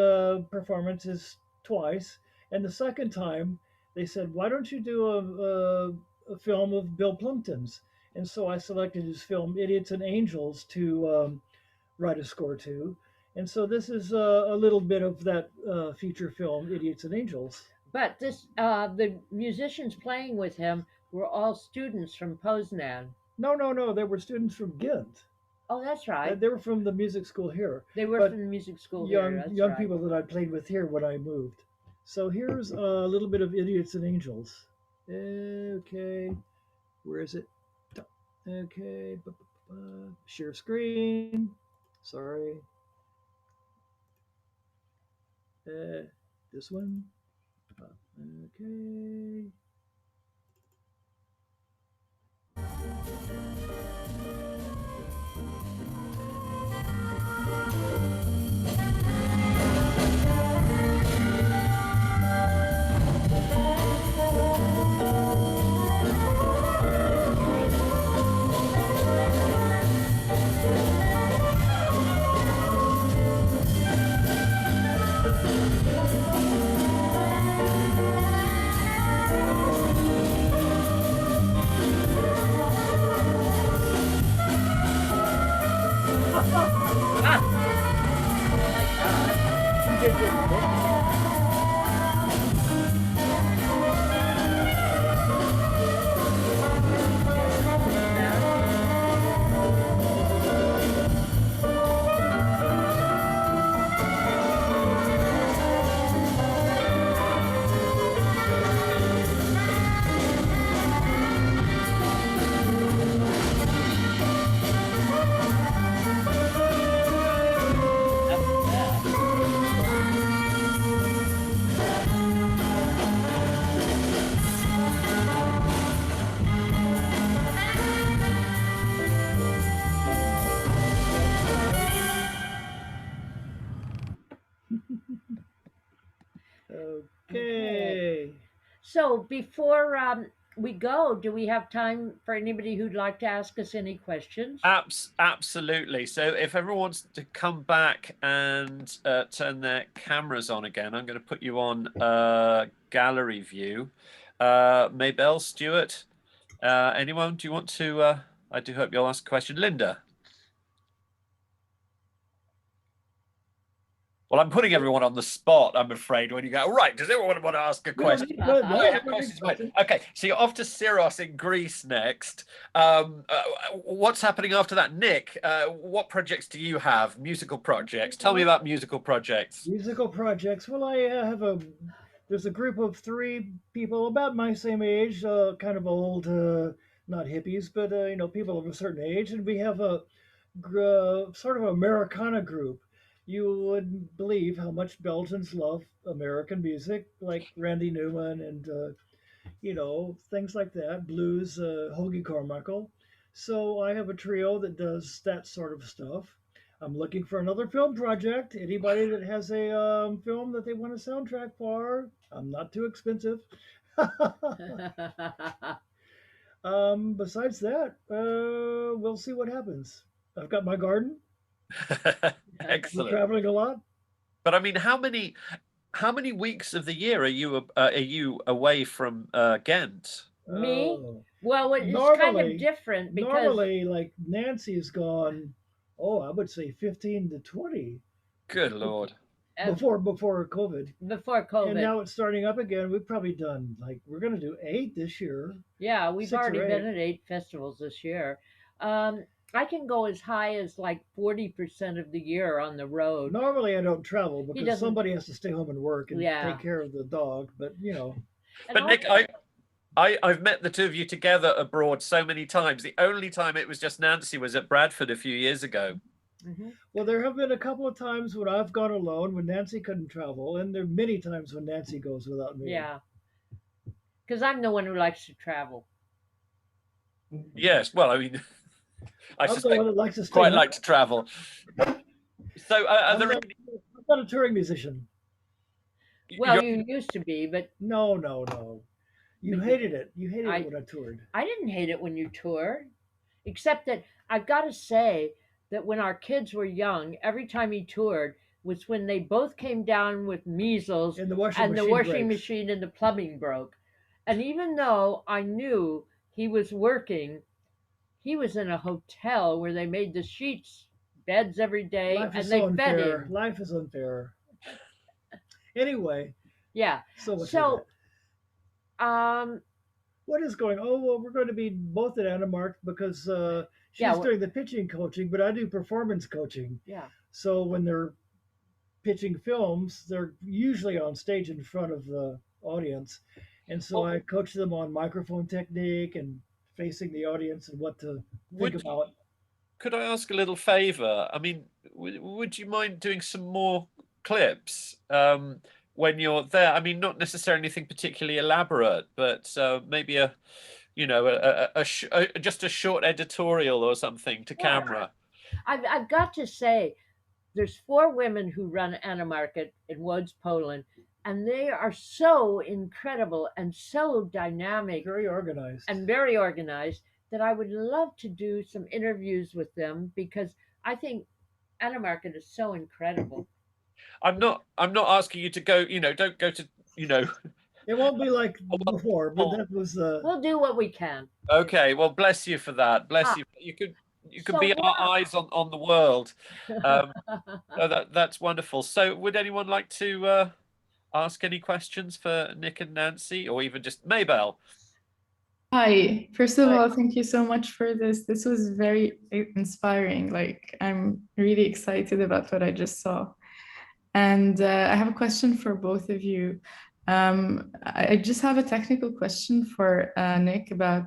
[SPEAKER 3] performances twice. And the second time, they said, why don't you do a film of Bill Plympton's? And so I selected his film, Idiots and Angels, to write a score to. And so this is a little bit of that feature film, Idiots and Angels.
[SPEAKER 2] But this, the musicians playing with him were all students from Poznan.
[SPEAKER 3] No. They were students from Ghent.
[SPEAKER 2] Oh, that's right.
[SPEAKER 3] They were from the music school here.
[SPEAKER 2] They were from the music school here. That's
[SPEAKER 3] young
[SPEAKER 2] right.
[SPEAKER 3] people that I played with here when I moved. So here's a little bit of Idiots and Angels. Okay, where is it? Okay, share screen. Sorry. This one. Okay. Okay.
[SPEAKER 2] So before we go, do we have time for anybody who'd like to ask us any questions?
[SPEAKER 1] Absolutely. So if everyone wants to come back and turn their cameras on again, I'm going to put you on gallery view. Maybelle, Stuart, anyone? Do you want to? I do hope you'll ask a question. Linda. Well, I'm putting everyone on the spot, I'm afraid, when you go, right, does everyone want to ask a question? Okay, so you're off to Syros in Greece next. What's happening after that? Nick, what projects do you have? Musical projects. Tell me about musical projects.
[SPEAKER 3] Musical projects. Well, I have there's a group of 3 people about my same age, kind of old, not hippies, but people of a certain age, and we have a sort of Americana group. You wouldn't believe how much Belgians love American music, like Randy Newman and things like that, blues, Hoagie Carmichael. So I have a trio that does that sort of stuff. I'm looking for another film project. Anybody that has a film that they want a soundtrack for, I'm not too expensive. Besides that, we'll see what happens. I've got my garden. We're
[SPEAKER 1] Excellent.
[SPEAKER 3] traveling a lot.
[SPEAKER 1] But I mean, how many weeks of the year are you away from Ghent?
[SPEAKER 2] Me? Well, it's kind
[SPEAKER 3] Normally-
[SPEAKER 2] of different because
[SPEAKER 3] Normally, like Nancy's gone, I would say 15 to 20
[SPEAKER 1] Good Lord.
[SPEAKER 3] before COVID.
[SPEAKER 2] before COVID.
[SPEAKER 3] And now it's starting up again. We've probably done we're going to do 8 this year.
[SPEAKER 2] Yeah, we've
[SPEAKER 3] 6 or
[SPEAKER 2] already
[SPEAKER 3] 8.
[SPEAKER 2] been at 8 festivals this year. I can go as high as like 40% of the year on the road.
[SPEAKER 3] Normally, I don't travel because
[SPEAKER 2] doesn't-
[SPEAKER 3] somebody has to stay home and work and
[SPEAKER 2] Yeah.
[SPEAKER 3] take care of the dog. But
[SPEAKER 1] But Nick, I've met the two of you together abroad so many times. The only time it was just Nancy was at Bradford a few years ago.
[SPEAKER 3] Well, there have been a couple of times when I've gone alone when Nancy couldn't travel, and there are many times when Nancy goes without me.
[SPEAKER 2] Yeah. Because I'm the one who likes to travel.
[SPEAKER 1] Yes, well, I mean, I
[SPEAKER 3] I'm the
[SPEAKER 1] suspect
[SPEAKER 3] one that likes to stay
[SPEAKER 1] quite
[SPEAKER 3] home.
[SPEAKER 1] like to travel. So, are there any?
[SPEAKER 3] I'm not a touring musician.
[SPEAKER 2] Well, you used to be, but
[SPEAKER 3] No. You hated it. You hated it when I toured.
[SPEAKER 2] I didn't hate it when you toured, except that I've got to say that when our kids were young, every time he toured was when they both came down with measles
[SPEAKER 3] And the washing
[SPEAKER 2] washing
[SPEAKER 3] breaks.
[SPEAKER 2] machine and the plumbing broke. And even though I knew he was working, he was in a hotel where they made the sheets beds every day
[SPEAKER 3] Life
[SPEAKER 2] and
[SPEAKER 3] is
[SPEAKER 2] they
[SPEAKER 3] so
[SPEAKER 2] fed
[SPEAKER 3] unfair.
[SPEAKER 2] him.
[SPEAKER 3] Life is unfair. Anyway,
[SPEAKER 2] Yeah.
[SPEAKER 3] so much.
[SPEAKER 2] So,
[SPEAKER 3] what is going? Oh well, we're going to be both at Anamark because she's
[SPEAKER 2] Yeah,
[SPEAKER 3] doing the pitching coaching, but I do performance coaching.
[SPEAKER 2] yeah.
[SPEAKER 3] So when they're pitching films, they're usually on stage in front of the audience, and so I coach them on microphone technique and facing the audience and what to think about.
[SPEAKER 1] Could I ask a little favor? I mean, would you mind doing some more clips when you're there? I mean, not necessarily anything particularly elaborate, but maybe just a short editorial or something to camera.
[SPEAKER 2] I've got to say, there's 4 women who run Anamarket in Łódź, Poland, and they are so incredible and so dynamic,
[SPEAKER 3] very organized,
[SPEAKER 2] that I would love to do some interviews with them because I think Anamarket is so incredible.
[SPEAKER 1] I'm not asking you to go. Don't go to.
[SPEAKER 3] It won't be like before, but that was.
[SPEAKER 2] We'll do what we can.
[SPEAKER 1] Okay. Well, bless you for that. Bless you. You could
[SPEAKER 2] So
[SPEAKER 1] be
[SPEAKER 2] what-
[SPEAKER 1] our eyes on the world. That's wonderful. So, would anyone like to ask any questions for Nick and Nancy, or even just Maybelle?
[SPEAKER 8] Hi. First of all, thank you so much for this. This was very inspiring. Like, I'm really excited about what I just saw. And I have a question for both of you. I just have a technical question for Nick about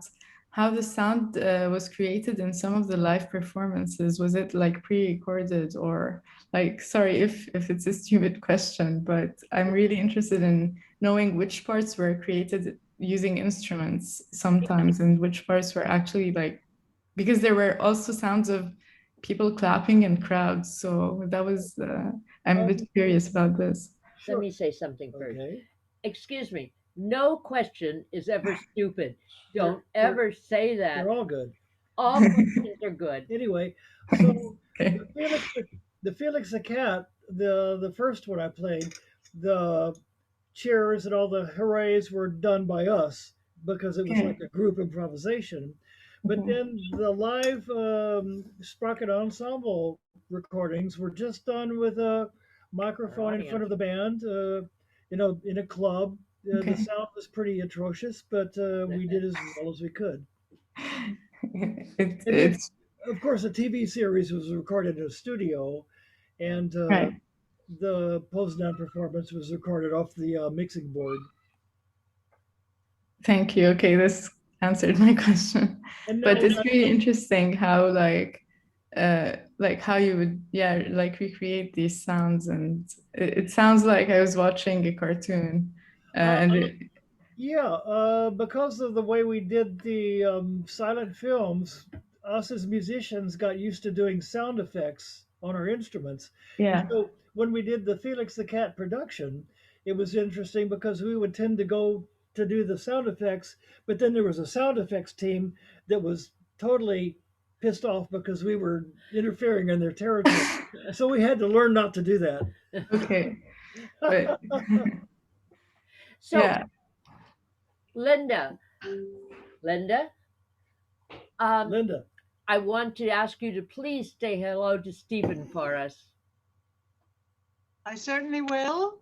[SPEAKER 8] how the sound was created in some of the live performances. Was it like pre-recorded or like, sorry if it's a stupid question, but I'm really interested in knowing which parts were created using instruments sometimes and which parts were actually like, because there were also sounds of people clapping and crowds. So that was, I'm a bit curious about this.
[SPEAKER 2] Let me say something first. Excuse me. No question is ever stupid. Don't ever say that.
[SPEAKER 3] They're all good.
[SPEAKER 2] All questions are good.
[SPEAKER 3] Anyway, so the Felix the Cat, the first one I played, the cheers and all the hoorays were done by us because it was like a group improvisation. But then the live Sprocket Ensemble recordings were just done with a microphone in front of the band, in a club. The sound was pretty atrocious, but we did as well as we could. Of course, the TV series was recorded in a studio, and the Poznan performance was recorded off the mixing board.
[SPEAKER 8] Thank you. Okay, this answered my question.
[SPEAKER 3] And
[SPEAKER 8] But
[SPEAKER 3] now,
[SPEAKER 8] it's really interesting how how you would recreate these sounds, and it sounds like I was watching a cartoon.
[SPEAKER 3] Because of the way we did the silent films, us as musicians got used to doing sound effects on our instruments.
[SPEAKER 8] Yeah.
[SPEAKER 3] And so when we did the Felix the Cat production, it was interesting because we would tend to go to do the sound effects, but then there was a sound effects team that was totally pissed off because we were interfering in their territory. So we had to learn not to do that.
[SPEAKER 8] Okay. But,
[SPEAKER 2] So,
[SPEAKER 8] yeah.
[SPEAKER 2] Linda,
[SPEAKER 3] Linda,
[SPEAKER 2] I want to ask you to please say hello to Stephen for us.
[SPEAKER 4] I certainly will.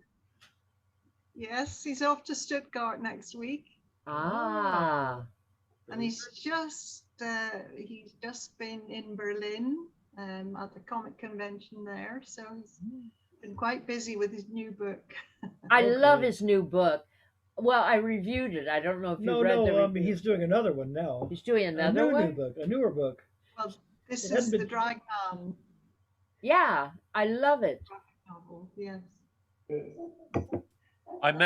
[SPEAKER 4] Yes, he's off to Stuttgart next week.
[SPEAKER 2] Ah.
[SPEAKER 4] And he's just been in Berlin at the comic convention there. So he's been quite busy with his new book.
[SPEAKER 2] I love his new book. Well, I reviewed it. I don't know if you read the review.
[SPEAKER 3] He's doing another one now.
[SPEAKER 2] He's doing another one?
[SPEAKER 3] A newer book.
[SPEAKER 4] Well, this is the Dragon.
[SPEAKER 2] Yeah, I love it.
[SPEAKER 4] Novel, yes.
[SPEAKER 1] I'd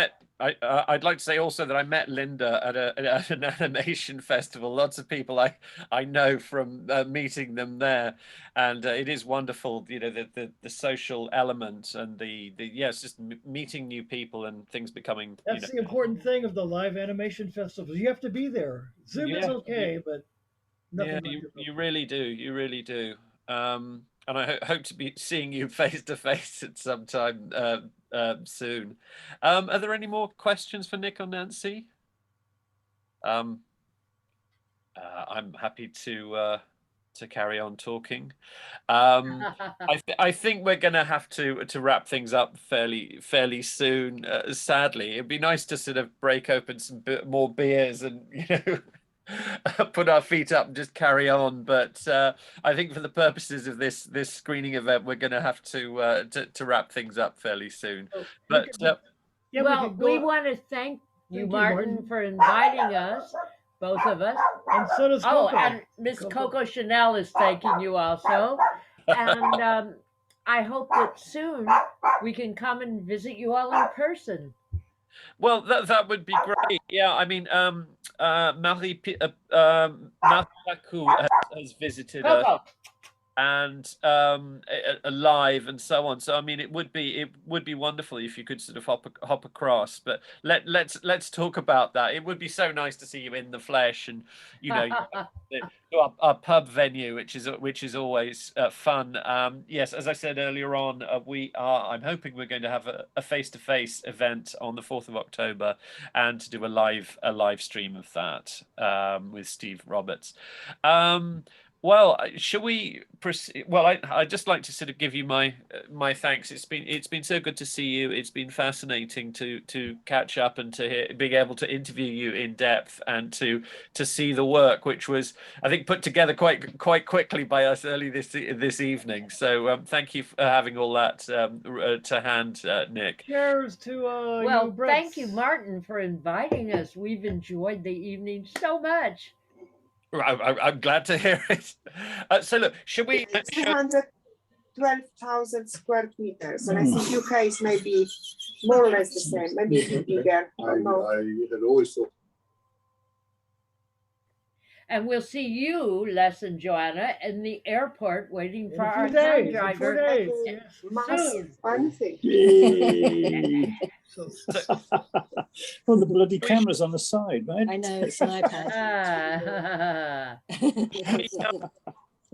[SPEAKER 1] like to say also that I met Linda at an animation festival. Lots of people I know from meeting them there, and it is wonderful. You know, the social element and it's just meeting new people and things becoming.
[SPEAKER 3] That's the important thing of the live animation festivals. You have to be there. Zoom is okay, but nothing.
[SPEAKER 1] Yeah, you really do. You really do. And I hope to be seeing you face to face at some time soon. Are there any more questions for Nick or Nancy? I'm happy to carry on talking. I think we're going to have to wrap things up fairly soon. Sadly, it'd be nice to sort of break open some more beers and put our feet up and just carry on. But I think for the purposes of this screening event, we're going to have to wrap things up fairly soon. But
[SPEAKER 2] we want to thank you, Martin, for inviting us, both of us.
[SPEAKER 3] And so does Coco.
[SPEAKER 2] And Miss Coco Chanel is thanking you also. And I hope that soon we can come and visit you all in person.
[SPEAKER 1] Well, that would be great. Yeah, I mean, Marie Pacou has visited us, and live and so on. So I mean, it would be wonderful if you could sort of hop across. But let's talk about that. It would be so nice to see you in the flesh, and to our pub venue, which is always fun. Yes, as I said earlier on, I'm hoping we're going to have a face-to-face event on the 4th of October, and to do a live stream of that with Steve Roberts. Well, shall we proceed? Well, I'd just like to sort of give you my thanks. It's been so good to see you. It's been fascinating to catch up and being able to interview you in depth and to see the work, which was, I think, put together quite quickly by us early this evening. So thank you for having all that to hand, Nick.
[SPEAKER 3] Cheers to
[SPEAKER 2] well, thank you, Martin, for inviting us. We've enjoyed the evening so much.
[SPEAKER 1] I'm glad to hear it. So look, should we?
[SPEAKER 5] 212,000 square meters, and I think UK is maybe more or less the same, maybe a bit bigger. I
[SPEAKER 7] had always thought.
[SPEAKER 2] And we'll see you, Les and Joanna, in the airport waiting for our sound driver. Soon.
[SPEAKER 16] Well, the bloody camera's on the side, right?
[SPEAKER 12] I know, it's an iPad.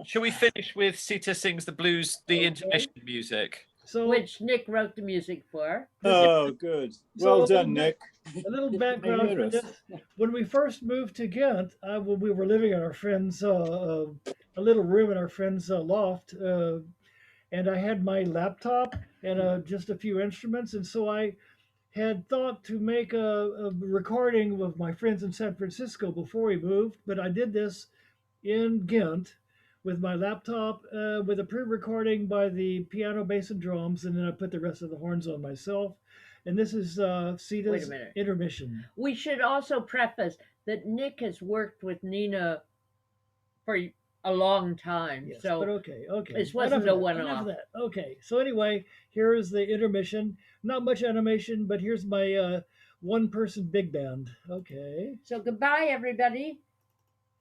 [SPEAKER 1] Shall we finish with Sita Sings the Blues, the intermission music?
[SPEAKER 2] Which Nick wrote the music for.
[SPEAKER 16] Oh, good. Well done, Nick.
[SPEAKER 3] A little background for this. When we first moved to Ghent, we were living in our friend's, a little room in our friend's loft, and I had my laptop and just a few instruments, and so I had thought to make a recording with my friends in San Francisco before we moved, but I did this in Ghent with my laptop with a pre-recording by the piano, bass, and drums, and then I put the rest of the horns on myself. And this is
[SPEAKER 2] Wait
[SPEAKER 3] Sita's
[SPEAKER 2] a minute.
[SPEAKER 3] Intermission.
[SPEAKER 2] We should also preface that Nick has worked with Nina for a long time.
[SPEAKER 3] Yes,
[SPEAKER 2] so
[SPEAKER 3] but okay.
[SPEAKER 2] this wasn't a
[SPEAKER 3] Enough
[SPEAKER 2] one-off.
[SPEAKER 3] of that. Okay, so anyway, here is the intermission. Not much animation, but here's my one-person big band. Okay.
[SPEAKER 2] So goodbye, everybody.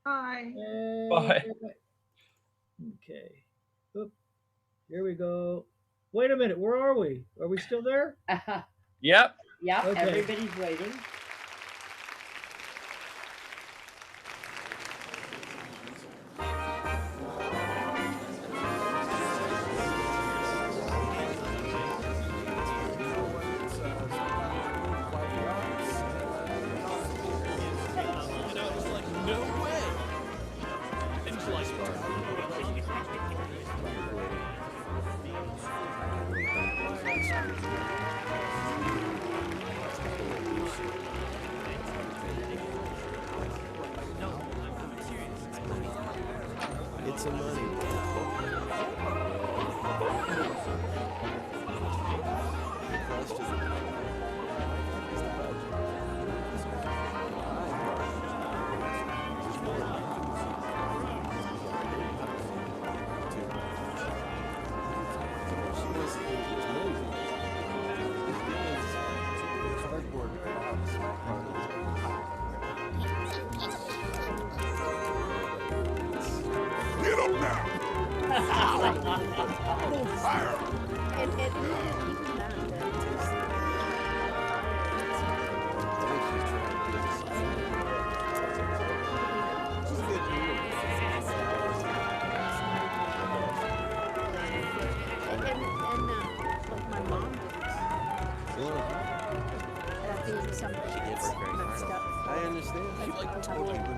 [SPEAKER 4] Hi.
[SPEAKER 1] Bye.
[SPEAKER 3] Okay. Oop. Here we go. Wait a minute. Where are we? Are we still there?
[SPEAKER 1] Yep.
[SPEAKER 2] Yep.
[SPEAKER 3] Okay.
[SPEAKER 2] Everybody's waiting.
[SPEAKER 17] It's a money.
[SPEAKER 10] Get up now! Fire!
[SPEAKER 17] I understand.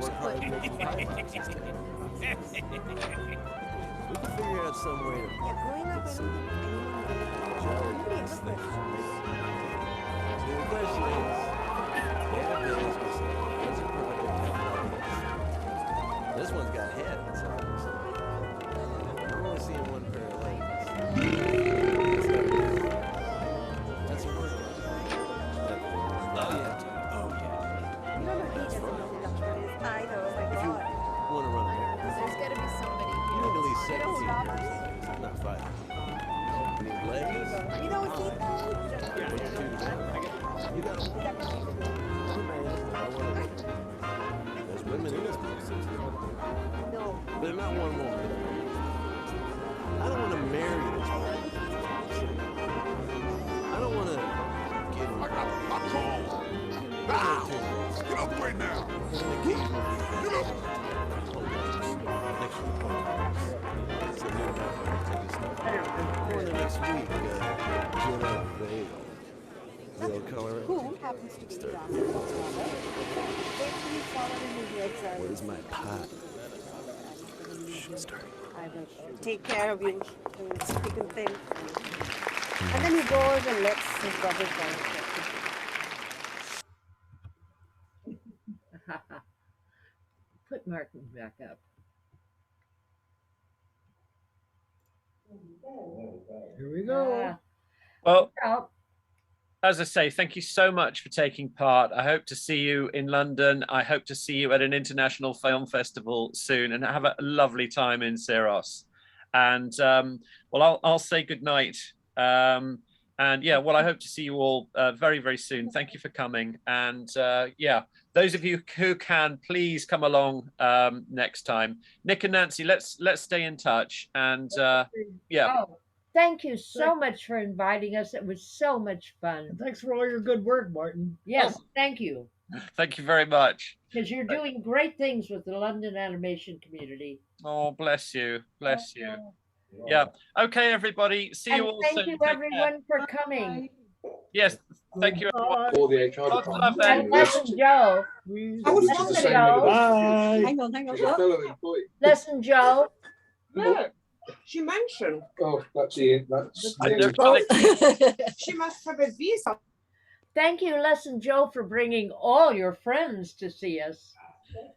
[SPEAKER 17] Work hard to make it right. We can figure out some way to get some joy in these things. The question is, yeah, Billy's was what's a project have like this? This one's got heads, obviously. I'm only seeing one pair of legs. That's a word. Oh yeah. If you want to run a marathon,
[SPEAKER 18] There's got to be somebody
[SPEAKER 17] you
[SPEAKER 18] here.
[SPEAKER 17] need at least 17 not 5. You need legs.
[SPEAKER 18] You know what
[SPEAKER 17] You got there's women in this place.
[SPEAKER 18] No.
[SPEAKER 17] But not one woman. I don't want to marry this woman. I don't want to get I got my call. Now! Get up right now! Get up! Next week, Jenna Vale, Colorado.
[SPEAKER 18] Who happens to be John?
[SPEAKER 17] What is my pot?
[SPEAKER 5] I will take care of you and speak and think. And then he goes and lets his brothers go.
[SPEAKER 2] Put Martin back up.
[SPEAKER 3] Here we go.
[SPEAKER 1] Well, as I say, thank you so much for taking part. I hope to see you in London. I hope to see you at an international film festival soon, and have a lovely time in Syros. And well, I'll say goodnight. And yeah, well, I hope to see you all very, very soon. Thank you for coming. And yeah, those of you who can, please come along next time. Nick and Nancy, let's stay in touch. And yeah.
[SPEAKER 2] Oh, thank you so much for inviting us. It was so much fun.
[SPEAKER 3] And thanks for all your good work, Martin.
[SPEAKER 2] Yes, thank you.
[SPEAKER 1] Thank you very much.
[SPEAKER 2] Because you're doing great things with the London animation community.
[SPEAKER 1] Oh, bless you. Bless you. Yeah. Okay, everybody. See you all soon.
[SPEAKER 2] Thank you, everyone, for coming.
[SPEAKER 1] Yes. Thank you, everyone.
[SPEAKER 19] All the HR
[SPEAKER 1] Lots of love, then.
[SPEAKER 2] And Lesson Joe. Lesson Joe.
[SPEAKER 3] Bye.
[SPEAKER 5] Hang on.
[SPEAKER 19] She's a fellow employee.
[SPEAKER 2] Lesson Joe.
[SPEAKER 5] Look, she mentioned.
[SPEAKER 19] Oh, that's Ian. That's
[SPEAKER 5] She must have a visa.
[SPEAKER 2] Thank you, Lesson Joe, for bringing all your friends to see us.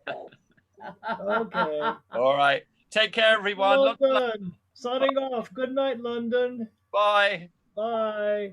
[SPEAKER 3] Okay.
[SPEAKER 1] All right. Take care, everyone.
[SPEAKER 3] Well done. Signing off. Good night, London.
[SPEAKER 1] Bye.
[SPEAKER 3] Bye.